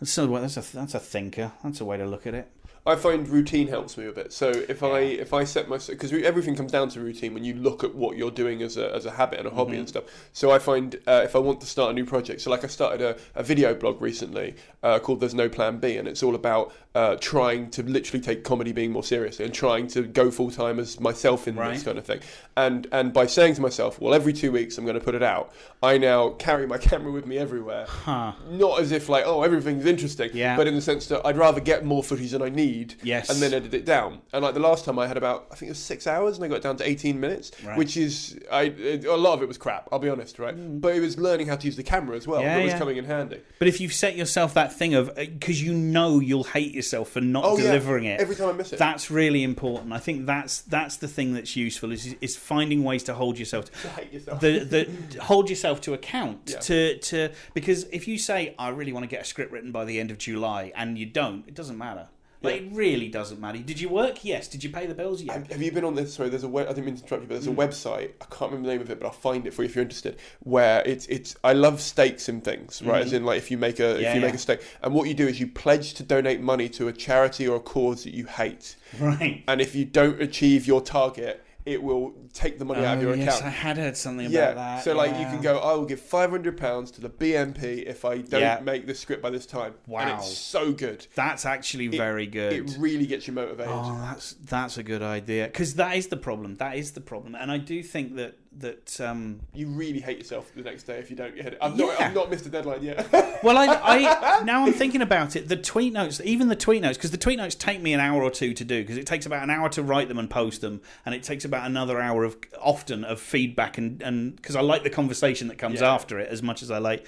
That's a thinker. That's a way to look at it. I find routine helps me a bit. So if I set myself, because everything comes down to routine when you look at what you're doing as a habit and a hobby and stuff. So I find if I want to start a new project, so like I started a video blog recently called There's No Plan B, and it's all about trying to literally take comedy being more seriously and trying to go full time as myself in this kind of thing. And by saying to myself, well, every 2 weeks I'm going to put it out, I now carry my camera with me everywhere. Not as if everything's interesting, but in the sense that I'd rather get more footage than I need. Yes. And then edit it down. And like the last time I had about, I think it was 6 hours, and I got it down to 18 minutes, which is, a lot of it was crap, I'll be honest, right? But it was learning how to use the camera as well. That was coming in handy. But if you've set yourself that thing of, because you'll hate yourself for not delivering it. Every time I miss it. That's really important. I think that's the thing that's useful, is finding ways to hold yourself to hate yourself. Hold yourself to account. Because if you say, I really want to get a script written by the end of July, and you don't, it doesn't matter. Like, it really doesn't matter. Did you work? Yes. Did you pay the bills? Yeah. Have you been on this? Sorry, there's a I didn't mean to interrupt you, but there's a website. I can't remember the name of it, but I'll find it for you if you're interested. Where it's I love stakes in things, right? As in, like, if you make a stake, and what you do is you pledge to donate money to a charity or a cause that you hate, right? And if you don't achieve your target, it will take the money out of your account. Yes, I had heard something about that. So, like, you can go, I will give £500 to the BNP if I don't make this script by this time. Wow. And it's so good. That's actually very good. It really gets you motivated. Oh, that's a good idea. Because that is the problem. And I do think that you really hate yourself the next day if you don't get it. I've not missed a deadline yet. Well, I now I'm thinking about it. The tweet notes, because the tweet notes take me an hour or two to do, because it takes about an hour to write them and post them, and it takes about another hour of feedback and because I like the conversation that comes after it as much as I like.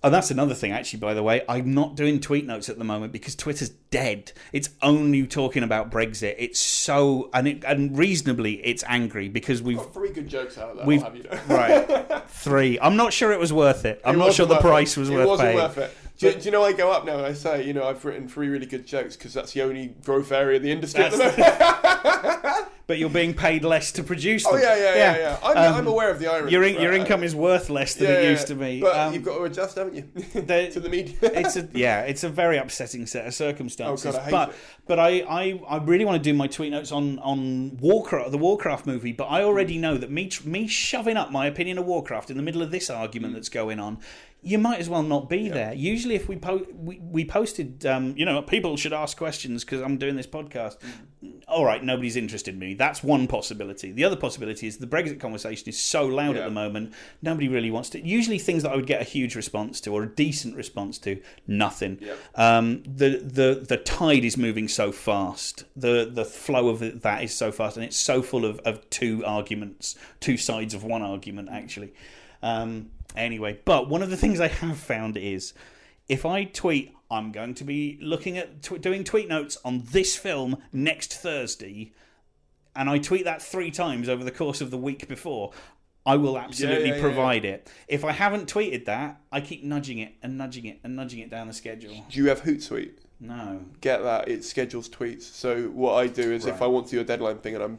Oh, that's another thing, actually, by the way. I'm not doing tweet notes at the moment because Twitter's dead. It's only talking about Brexit. It's so... And reasonably, it's angry because we've... got 3 good jokes out of that, I'll have you know. Right. 3. I'm not sure it was worth it. I'm not sure the price was worth paying. It wasn't worth it. Do you know I go up now and I say, you know, I've written 3 really good jokes because that's the only growth area of the industry at the moment. But you're being paid less to produce them. Oh, yeah. I'm aware of the irony. Your income is worth less than it used to be. But you've got to adjust, haven't you? To the media. It's a very upsetting set of circumstances. Oh, God, I hate it. But I really want to do my tweet notes on Warcraft, the Warcraft movie, but I already know that me shoving up my opinion of Warcraft in the middle of this argument that's going on, you might as well not be there. Usually if we posted, people should ask questions because I'm doing this podcast. All right, nobody's interested in me. That's one possibility. The other possibility is the Brexit conversation is so loud at the moment, nobody really wants to. Usually things that I would get a huge response to or a decent response to, nothing. Yep. The tide is moving so fast. The flow of that is so fast, and it's so full of two arguments, two sides of one argument, actually. Anyway, but one of the things I have found is if I tweet, I'm going to be looking at doing tweet notes on this film next Thursday, and I tweet that 3 times over the course of the week before, I will absolutely provide it. If I haven't tweeted that, I keep nudging it and nudging it and nudging it down the schedule. Do you have Hootsuite? No. Get that. It schedules tweets. So what I do is if I want to do a deadline thing and I'm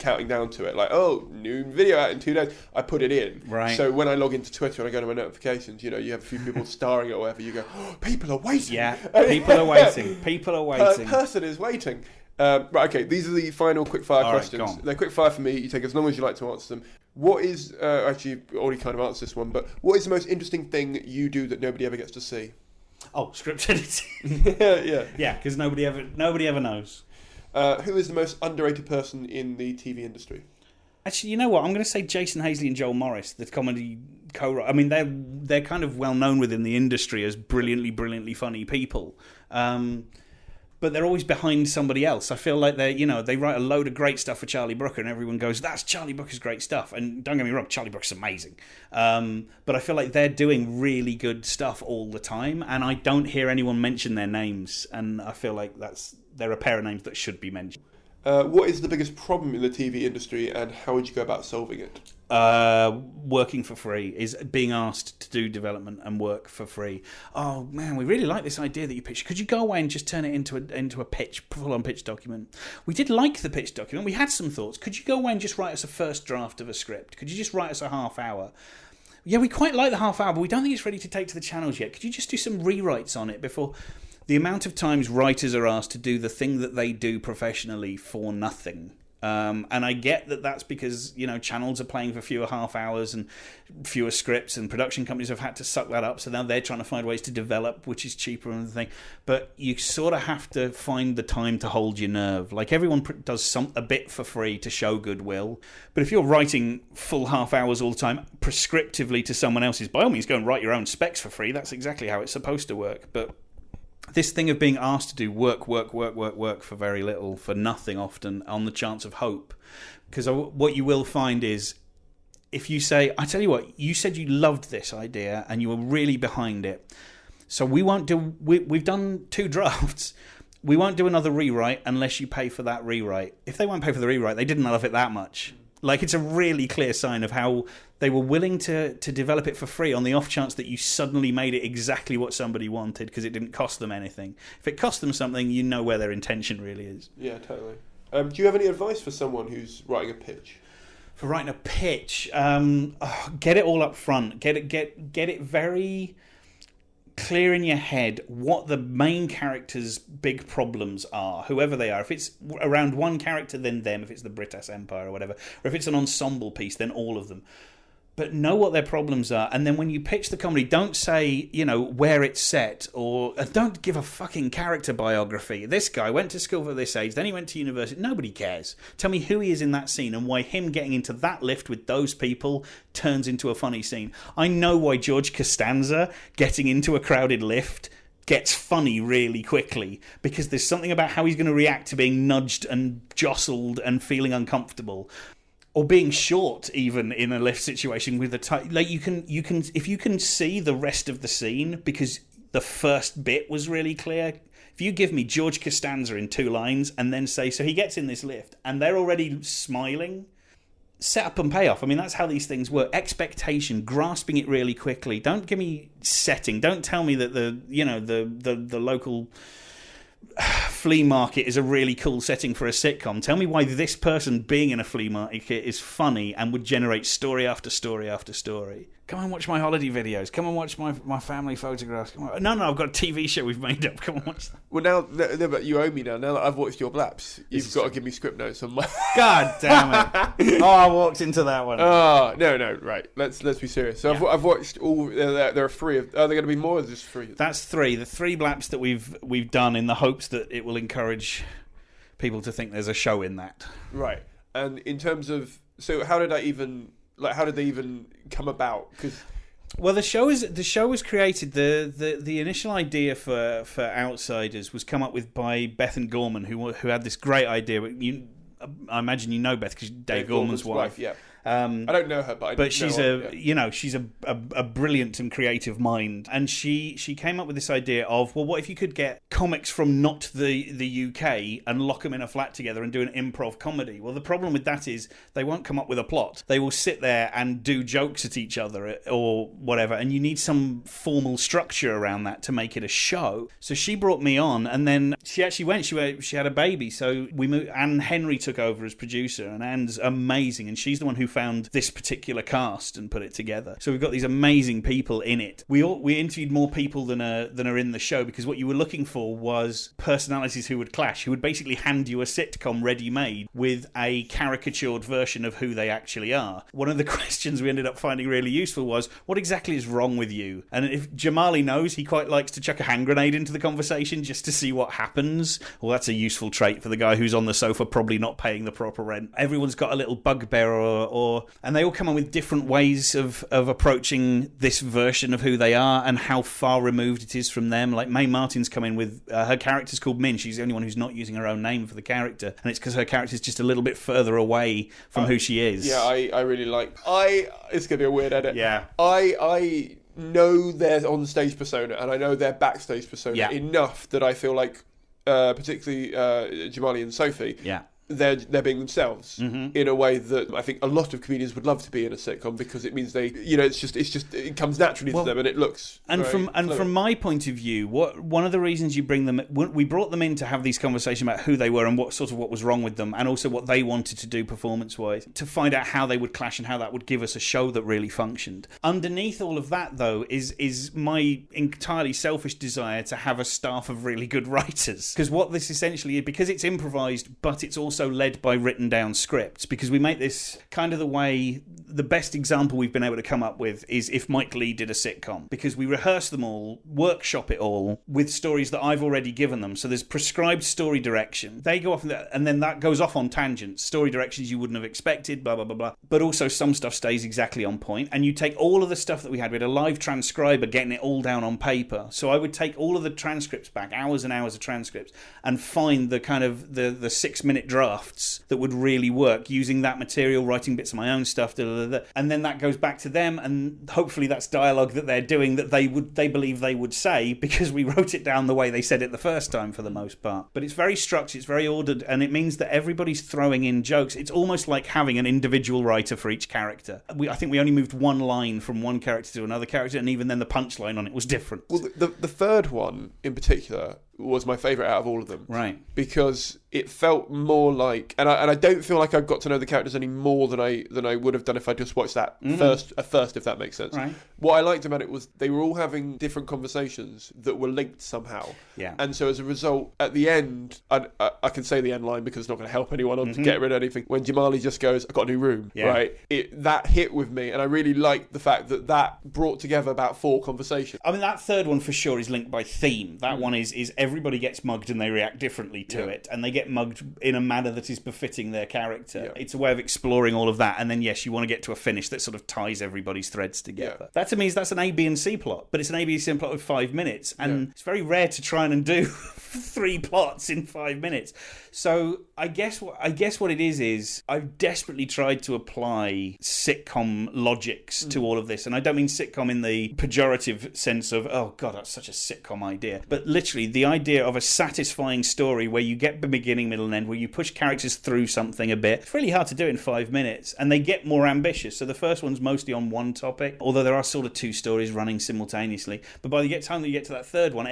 counting down to it, like, new video out in 2 days, I put it in. Right. So when I log into Twitter and I go to my notifications, you have a few people starring or whatever, you go, people are waiting. Yeah, people are waiting. People are waiting. Person is waiting. Right, okay, these are the final quickfire questions. Right, they're quickfire for me. You take as long as you like to answer them. What is, actually, you've already kind of answered this one, but what is the most interesting thing you do that nobody ever gets to see? Oh, script editing. Yeah, because nobody ever knows. Who is the most underrated person in the TV industry? Actually, you know what? I'm going to say Jason Hazley and Joel Morris, the comedy co-writer. I mean, they're kind of well known within the industry as brilliantly funny people. But they're always behind somebody else. I feel like they write a load of great stuff for Charlie Brooker, and everyone goes, "That's Charlie Brooker's great stuff." And don't get me wrong, Charlie Brooker's amazing. But I feel like they're doing really good stuff all the time, and I don't hear anyone mention their names. And I feel like they're a pair of names that should be mentioned. What is the biggest problem in the TV industry, and how would you go about solving it? Working for free, is being asked to do development and work for free. Oh man, we really like this idea that you pitched. Could you go away and just turn it into a full-on pitch document? We did like the pitch document. We had some thoughts. Could you go away and just write us a first draft of a script? Could you just write us a half hour? Yeah, we quite like the half hour, but we don't think it's ready to take to the channels yet. Could you just do some rewrites on it before? The amount of times writers are asked to do the thing that they do professionally for nothing. And I get that that's because, channels are playing for fewer half hours and fewer scripts, and production companies have had to suck that up, so now they're trying to find ways to develop, which is cheaper and the thing. But you sort of have to find the time to hold your nerve. Like, everyone does a bit for free to show goodwill, but if you're writing full half hours all the time prescriptively to someone else's, by all means go and write your own specs for free. That's exactly how it's supposed to work. But this thing of being asked to do work for very little, for nothing often, on the chance of hope. Because what you will find is, if you say, I tell you what, you said you loved this idea and you were really behind it, so we won't do, we've done 2 drafts, we won't do another rewrite unless you pay for that rewrite. If they won't pay for the rewrite, they didn't love it that much. Like, it's a really clear sign of how They were willing to develop it for free on the off chance that you suddenly made it exactly what somebody wanted because it didn't cost them anything. If it cost them something, you know where their intention really is. Yeah, totally. Do you have any advice for someone who's writing a pitch? For writing a pitch, get it all up front. Get it very clear in your head what the main character's big problems are, whoever they are. If it's around one character, then them. If it's the British Empire or whatever, or if it's an ensemble piece, then all of them. But know what their problems are, and then when you pitch the comedy, don't say, where it's set, or don't give a fucking character biography. This guy went to school for this age, then he went to university. Nobody cares. Tell me who he is in that scene and why him getting into that lift with those people turns into a funny scene. I know why George Costanza getting into a crowded lift gets funny really quickly, because there's something about how he's going to react to being nudged and jostled and feeling uncomfortable. Or being short, even in a lift situation with you can if you can see the rest of the scene because the first bit was really clear. If you give me George Costanza in 2 lines and then say, so he gets in this lift and they're already smiling, set up and payoff. I mean, that's how these things work. Expectation, grasping it really quickly. Don't give me setting. Don't tell me that the local flea market is a really cool setting for a sitcom. Tell me why this person being in a flea market is funny and would generate story after story after story. Come and watch my holiday videos. Come and watch my family photographs. Come on. No, I've got a TV show we've made up. Come and watch that. Well, now, but you owe me now. Now that I've watched your Blaps, you've got to give me script notes on my... God damn it. Oh, I walked into that one. Oh, no, right. Let's be serious. So yeah. I've watched all... There are 3. Are there going to be more or just 3? That's 3. The 3 Blaps that we've done in the hopes that it will encourage people to think there's a show in that. Right. And in terms of... So how did I even... how did they even come about? Well, the show was created. The initial idea for Outsiders was come up with by Beth and Gorman, who had this great idea. I imagine you know Beth because Dave Gorman's wife. Yeah. I don't know her, but she's a brilliant and creative mind, and she came up with this idea of, well, what if you could get comics from not the UK and lock them in a flat together and do an improv comedy? Well, the problem with that is they won't come up with a plot. They will sit there and do jokes at each other or whatever, and you need some formal structure around that to make it a show. So she brought me on, and then she actually went. She had a baby, so we moved. Anne Henry took over as producer, and Anne's amazing, and she's the one who found this particular cast and put it together. So we've got these amazing people in it. We interviewed more people than are in the show, because what you were looking for was personalities who would clash, who would basically hand you a sitcom ready-made with a caricatured version of who they actually are. One of the questions we ended up finding really useful was, what exactly is wrong with you? And if Jamali knows, he quite likes to chuck a hand grenade into the conversation just to see what happens. Well, that's a useful trait for the guy who's on the sofa probably not paying the proper rent. Everyone's got a little bugbear and they all come up with different ways of approaching this version of who they are and how far removed it is from them. Like Mae Martin's come in with her character's called Min. She's the only one who's not using her own name for the character, and it's because her character's just a little bit further away from who she is. Yeah, I really like. It's gonna be a weird edit. Yeah, I know their on-stage persona and I know their backstage persona enough that I feel like, particularly Jamali and Sophie. Yeah. They're being themselves in a way that I think a lot of comedians would love to be in a sitcom, because it means they, it comes naturally to them and it looks. And from my point of view, one of the reasons we brought them in to have these conversations about who they were and what was wrong with them, and also what they wanted to do performance-wise, to find out how they would clash and how that would give us a show that really functioned. Underneath all of that, though, is my entirely selfish desire to have a staff of really good writers, because what this essentially is, because it's improvised, but it's also led by written down scripts, because we make this kind of the best example we've been able to come up with is if Mike Leigh did a sitcom, because we rehearse them all, workshop it all with stories that I've already given them. So there's prescribed story direction. They go off and then that goes off on tangents, story directions you wouldn't have expected, blah, blah, blah, blah. But also some stuff stays exactly on point. And you take all of the stuff that we had a live transcriber getting it all down on paper. So I would take all of the transcripts back, hours and hours of transcripts, and find the kind of the 6-minute drive drafts that would really work, using that material, writing bits of my own stuff, and then that goes back to them, and hopefully that's dialogue that they're doing that they believe they would say, because we wrote it down the way they said it the first time for the most part. But it's very structured, it's very ordered, and it means that everybody's throwing in jokes. It's almost like having an individual writer for each character. I think we only moved one line from one character to another character, and even then the punchline on it was different. Well, the third one in particular was my favourite out of all of them. Right. Because it felt more like, and I don't feel like I've got to know the characters any more than I would have done if I just watched that first, if that makes sense. Right. What I liked about it was they were all having different conversations that were linked somehow. Yeah. And so as a result, at the end, I can say the end line because it's not going to help anyone or to get rid of anything. When Jamali just goes, "I've got a new room," right? That hit with me, and I really liked the fact that brought together about 4 conversations. I mean, that third one for sure is linked by theme. That one is everybody gets mugged and they react differently to it, and they get mugged in a manner that is befitting their character. Yeah. It's a way of exploring all of that, and then yes, you want to get to a finish that sort of ties everybody's threads together. Yeah. That to me that's an A, B and C plot, but it's an A, B, C plot of 5 minutes, and it's very rare to try and do 3 plots in 5 minutes. So I guess what it is I've desperately tried to apply sitcom logics to all of this, and I don't mean sitcom in the pejorative sense of, oh god, that's such a sitcom idea, but literally the idea of a satisfying story where you get the beginning, middle and end, where you push characters through something a bit. It's really hard to do in 5 minutes, and they get more ambitious. So the first one's mostly on one topic, although there are sort of 2 stories running simultaneously, but by the time that you get to that third one,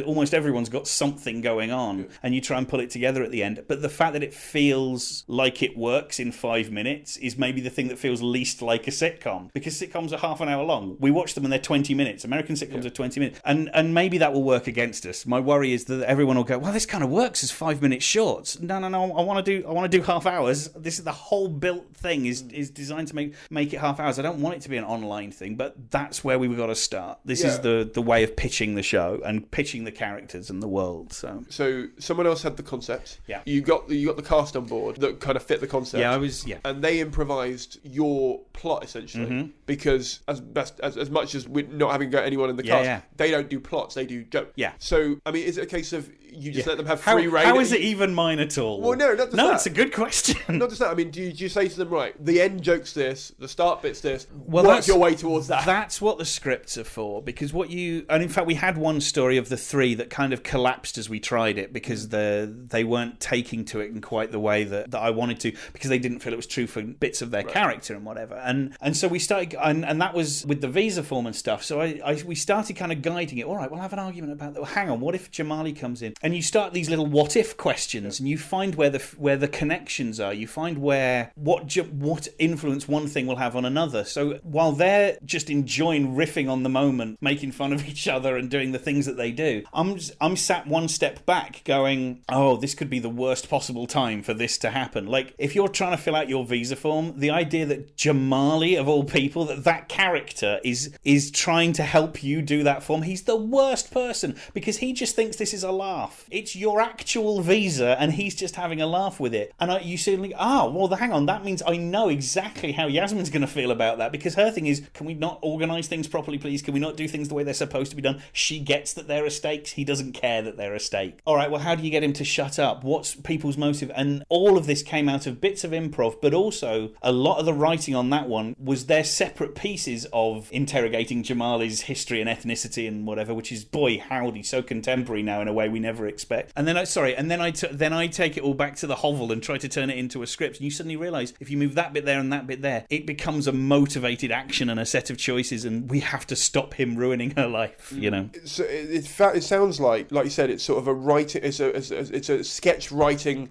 almost everyone's got something going on, and you try and pull it together at the end. But the fact that it feels like it works in 5 minutes is maybe the thing that feels least like a sitcom, because sitcoms are half an hour long. We watch them and they're 20 minutes. American sitcoms are 20 minutes, and maybe that will work against us. My worry is that everyone will go, well, this kind of works as 5 minute shorts. No, I want to do half hours. This is the whole built thing is designed to make it half hours. I don't want it to be an online thing, but that's where we've got to start. This is the way of pitching the show and pitching the characters and the world. So someone else had the concept. Yeah. You got the cast on board that kind of fit the concept. Yeah, and they improvised your plot essentially, because as much as we're not having got anyone in the cast, they don't do plots, they do jokes. Yeah. So I mean, is it a case of you just let them have free reign? How is it even mine at all? Well, no, not just that. It's a good question. Not just that. I mean, do you say to them, right, the end joke's this, the start bit's this, work your way towards that? That's what the scripts are for, because and in fact we had one story of the 3 that kind of collapsed as we tried it, because they weren't taking to it in quite the way that I wanted to, because they didn't feel it was true for bits of their character and whatever. And so we started, and that was with the visa form and stuff. So we started kind of guiding it. All right, we'll have an argument about that. Well, hang on, what if Jamali comes in? And you start these little what if questions, and you find where the connections are. You find what influence one thing will have on another. So while they're just enjoying riffing on the moment, making fun of each other and doing the things that they do, I'm sat one step back going, oh, this could be the worst possible time for this to happen. Like, if you're trying to fill out your visa form, the idea that Jamali, of all people, that character is trying to help you do that form, he's the worst person, because he just thinks this is a laugh. It's your actual visa, and he's just having a laugh with it. And you suddenly, well, hang on, that means I know exactly how Yasmin's going to feel about that, because her thing is, can we not organise things properly, please? Can we not do things the way they're supposed to be done? She gets that there are stakes. He doesn't care that there are stakes. All right, well, how do you get him to shut up? What's people's motive? And all of this came out of bits of improv, but also a lot of the writing on that one was their separate pieces of interrogating Jamali's history and ethnicity and whatever, which is, boy, howdy, so contemporary now in a way we never expect. And then I take it all back to the hovel and try to turn it into a script, and you suddenly realise if you move that bit there and that bit there, it becomes a motivated action and a set of choices, and we have to stop him ruining her life, you know. So it sounds like you said, it's sort of a writing, it's a sketch writing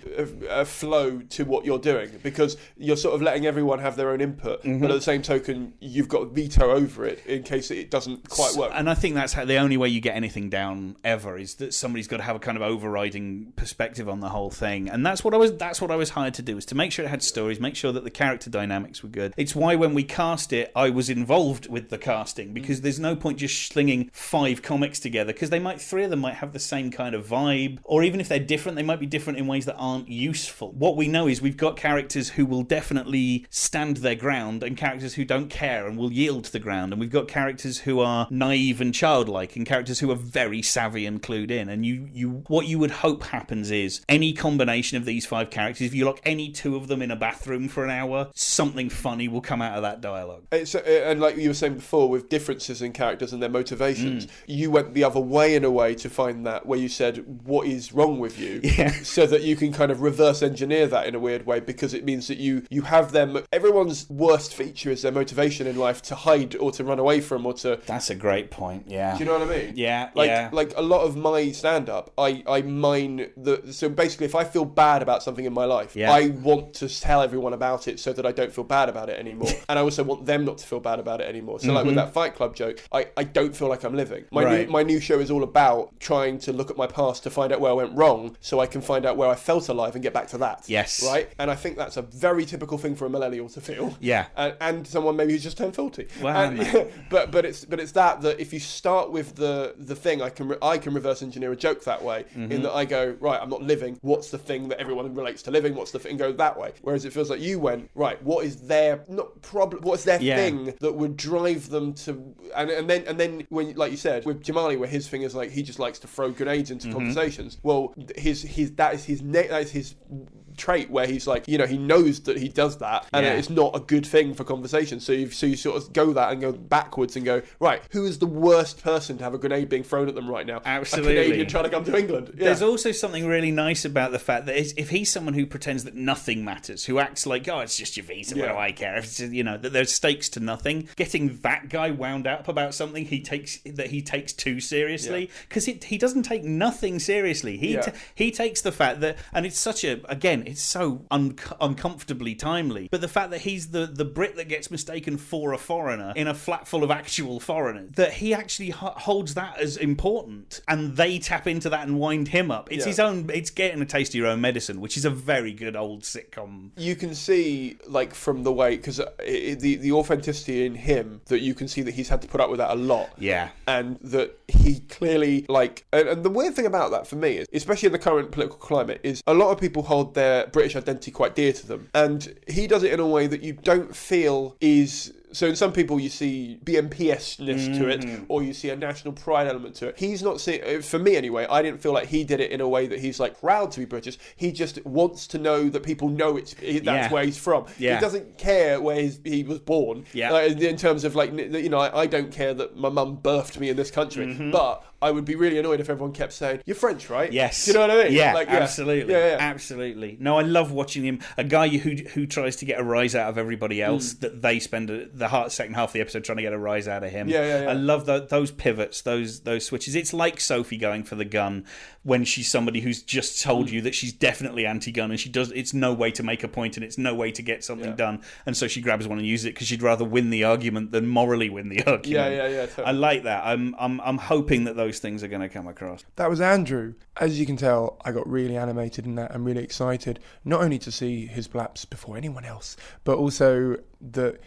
flow to what you're doing, because you're sort of letting everyone have their own input, but at the same token, you've got veto over it in case it doesn't quite work. And I think that's the only way you get anything down ever, is that somebody's got to have a kind of overriding perspective on the whole thing. And that's what I was hired to do, is to make sure it had stories, make sure that the character dynamics were good. It's why when we cast it, I was involved with the casting, because there's no point just slinging 5 comics together, because 3 of them might have the same kind of vibe, or even if they're different, they might be different in ways that aren't useful. What we know is we've got characters who will definitely stand their ground, and characters who don't care and will yield to the ground, and we've got characters who are naive and childlike, and characters who are very savvy and clued in, and you what you would hope happens is any combination of these 5 characters, if you lock any 2 of them in a bathroom for an hour, something funny will come out of that dialogue. And like you were saying before, with differences in characters and their motivations, you went the other way in a way to find that, where you said, what is wrong with you? Yeah. So that you can kind of reverse engineer that in a weird way, because it means that you have them. Everyone's worst feature is their motivation in life to hide or to run away from or to... That's a great point, yeah. Do you know what I mean? Yeah, Like a lot of my stand-up, I mine the... So basically, if I feel bad about something in my life, I want to tell everyone about it so that I don't feel bad about it anymore. And I also want them not to feel bad about it anymore. So like with that Fight Club joke, I don't feel like I'm living. My new show is all about trying to look at my past to find out where I went wrong, so I can find out where I felt alive and get back to that. Yes. Right? And I think that's a very typical thing for a millennial to feel. Yeah. And someone maybe who's just turned 40. Wow. But it's that if you start with the thing, I can reverse engineer a joke that way, in that I go, right, I'm not living. What's the thing that everyone relates to living? What's the thing? Go that way. Whereas it feels like you went, right, what is their what's their thing that would drive them to, and then when, like you said with Jamali, where his thing is like he just likes to throw grenades into conversations. Well, that is his trait, where he's like, you know, he knows that he does that, and it's not a good thing for conversation. So you sort of go that and go backwards and go, right, who is the worst person to have a grenade being thrown at them right now? Absolutely. A Canadian trying to come to England. Yeah. There's also something really nice about the fact that if he's someone who pretends that nothing matters, who acts like, oh, it's just your visa, what do I care? If it's, you know, that there's stakes to nothing. Getting that guy wound up about something he takes too seriously, because he doesn't take nothing seriously. He takes the fact that, and it's such a, again, it's so uncomfortably timely, but the fact that he's the Brit that gets mistaken for a foreigner in a flat full of actual foreigners, that he actually holds that as important, and they tap into that and wind him up. It's his own, it's getting a taste of your own medicine, which is a very good old sitcom. You can see, like, from the way, because the authenticity in him, that you can see that he's had to put up with that a lot. Yeah. And that he clearly, like, and the weird thing about that for me is, especially in the current political climate, is a lot of people hold their British identity quite dear to them. And he does it in a way that you don't feel is... So in some people you see BNPS-ness to it, or you see a national pride element to it. He's not seeing, for me anyway, I didn't feel like he did it in a way that he's like proud to be British. He just wants to know that people know that's where he's from. Yeah. He doesn't care where he was born. Yeah. In terms of, like, you know, I don't care that my mum birthed me in this country, but I would be really annoyed if everyone kept saying, "You're French, right?" Yes. Do you know what I mean? Yeah, absolutely. Yeah. Absolutely. No, I love watching him. A guy who tries to get a rise out of everybody else, that they spend the second half of the episode trying to get a rise out of him. Yeah. I love those pivots, those switches. It's like Sophie going for the gun when she's somebody who's just told you that she's definitely anti-gun, and it's no way to make a point, and it's no way to get something done, and so she grabs one and uses it because she'd rather win the argument than morally win the argument. Yeah. Totally. I like that. I'm hoping that those things are going to come across. That was Andrew. As you can tell, I got really animated in that. I'm really excited, not only to see his Blaps before anyone else, but also that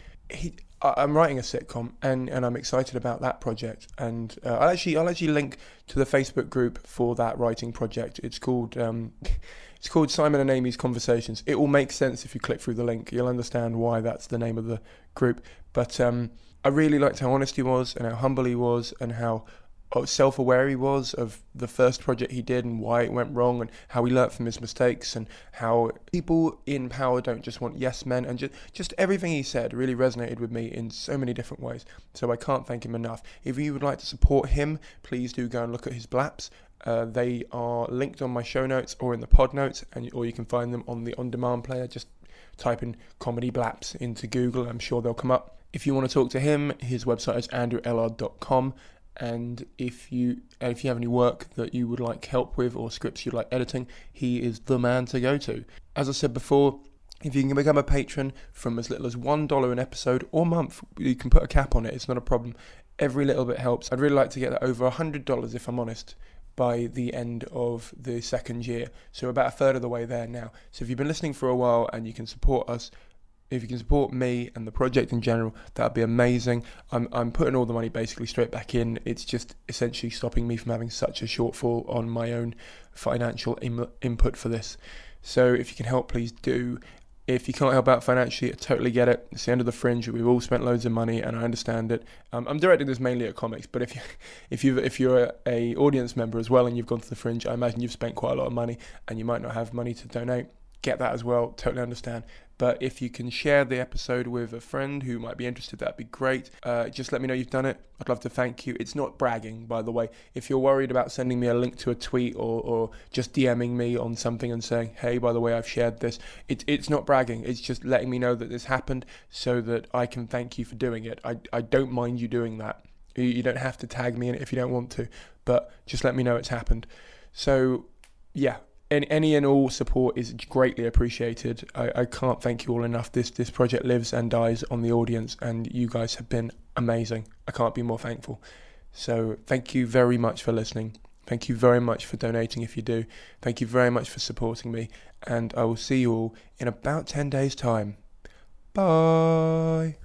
I'm writing a sitcom, and I'm excited about that project. And I'll actually link to the Facebook group for that writing project. It's called Simon and Amy's Conversations. It will make sense if you click through the link. You'll understand why that's the name of the group. But I really liked how honest he was, and how humble he was, and how self-aware he was of the first project he did and why it went wrong, and how he learnt from his mistakes, and how people in power don't just want yes men, and just everything he said really resonated with me in so many different ways. So I can't thank him enough. If you would like to support him, please do go and look at his Blaps. They are linked on my show notes or in the pod notes, or you can find them on the on-demand player. Just type in Comedy Blaps into Google. I'm sure they'll come up. If you want to talk to him, his website is andrewellard.com. And if you have any work that you would like help with, or scripts you'd like editing, he is the man to go to. As I said before, if you can become a patron from as little as $1 an episode or month, you can put a cap on it. It's not a problem. Every little bit helps. I'd really like to get that over $100, if I'm honest, by the end of the second year. So about a third of the way there now. So if you've been listening for a while and you can support us, if you can support me and the project in general, that'd be amazing. I'm putting all the money basically straight back in. It's just essentially stopping me from having such a shortfall on my own financial input for this. So if you can help, please do. If you can't help out financially, I totally get it. It's the end of the Fringe. We've all spent loads of money, and I understand it. I'm directing this mainly at comics, but if you're a audience member as well and you've gone to the Fringe, I imagine you've spent quite a lot of money, and you might not have money to donate. Get that as well. Totally understand. But if you can share the episode with a friend who might be interested, that'd be great. Just let me know you've done it. I'd love to thank you. It's not bragging, by the way. If you're worried about sending me a link to a tweet or just DMing me on something and saying, hey, by the way, I've shared this, it's not bragging. It's just letting me know that this happened so that I can thank you for doing it. I don't mind you doing that. You don't have to tag me in it if you don't want to, but just let me know it's happened. So, yeah. Any and all support is greatly appreciated. I can't thank you all enough. This project lives and dies on the audience, and you guys have been amazing. I can't be more thankful. So thank you very much for listening. Thank you very much for donating if you do. Thank you very much for supporting me, and I will see you all in about 10 days' time. Bye.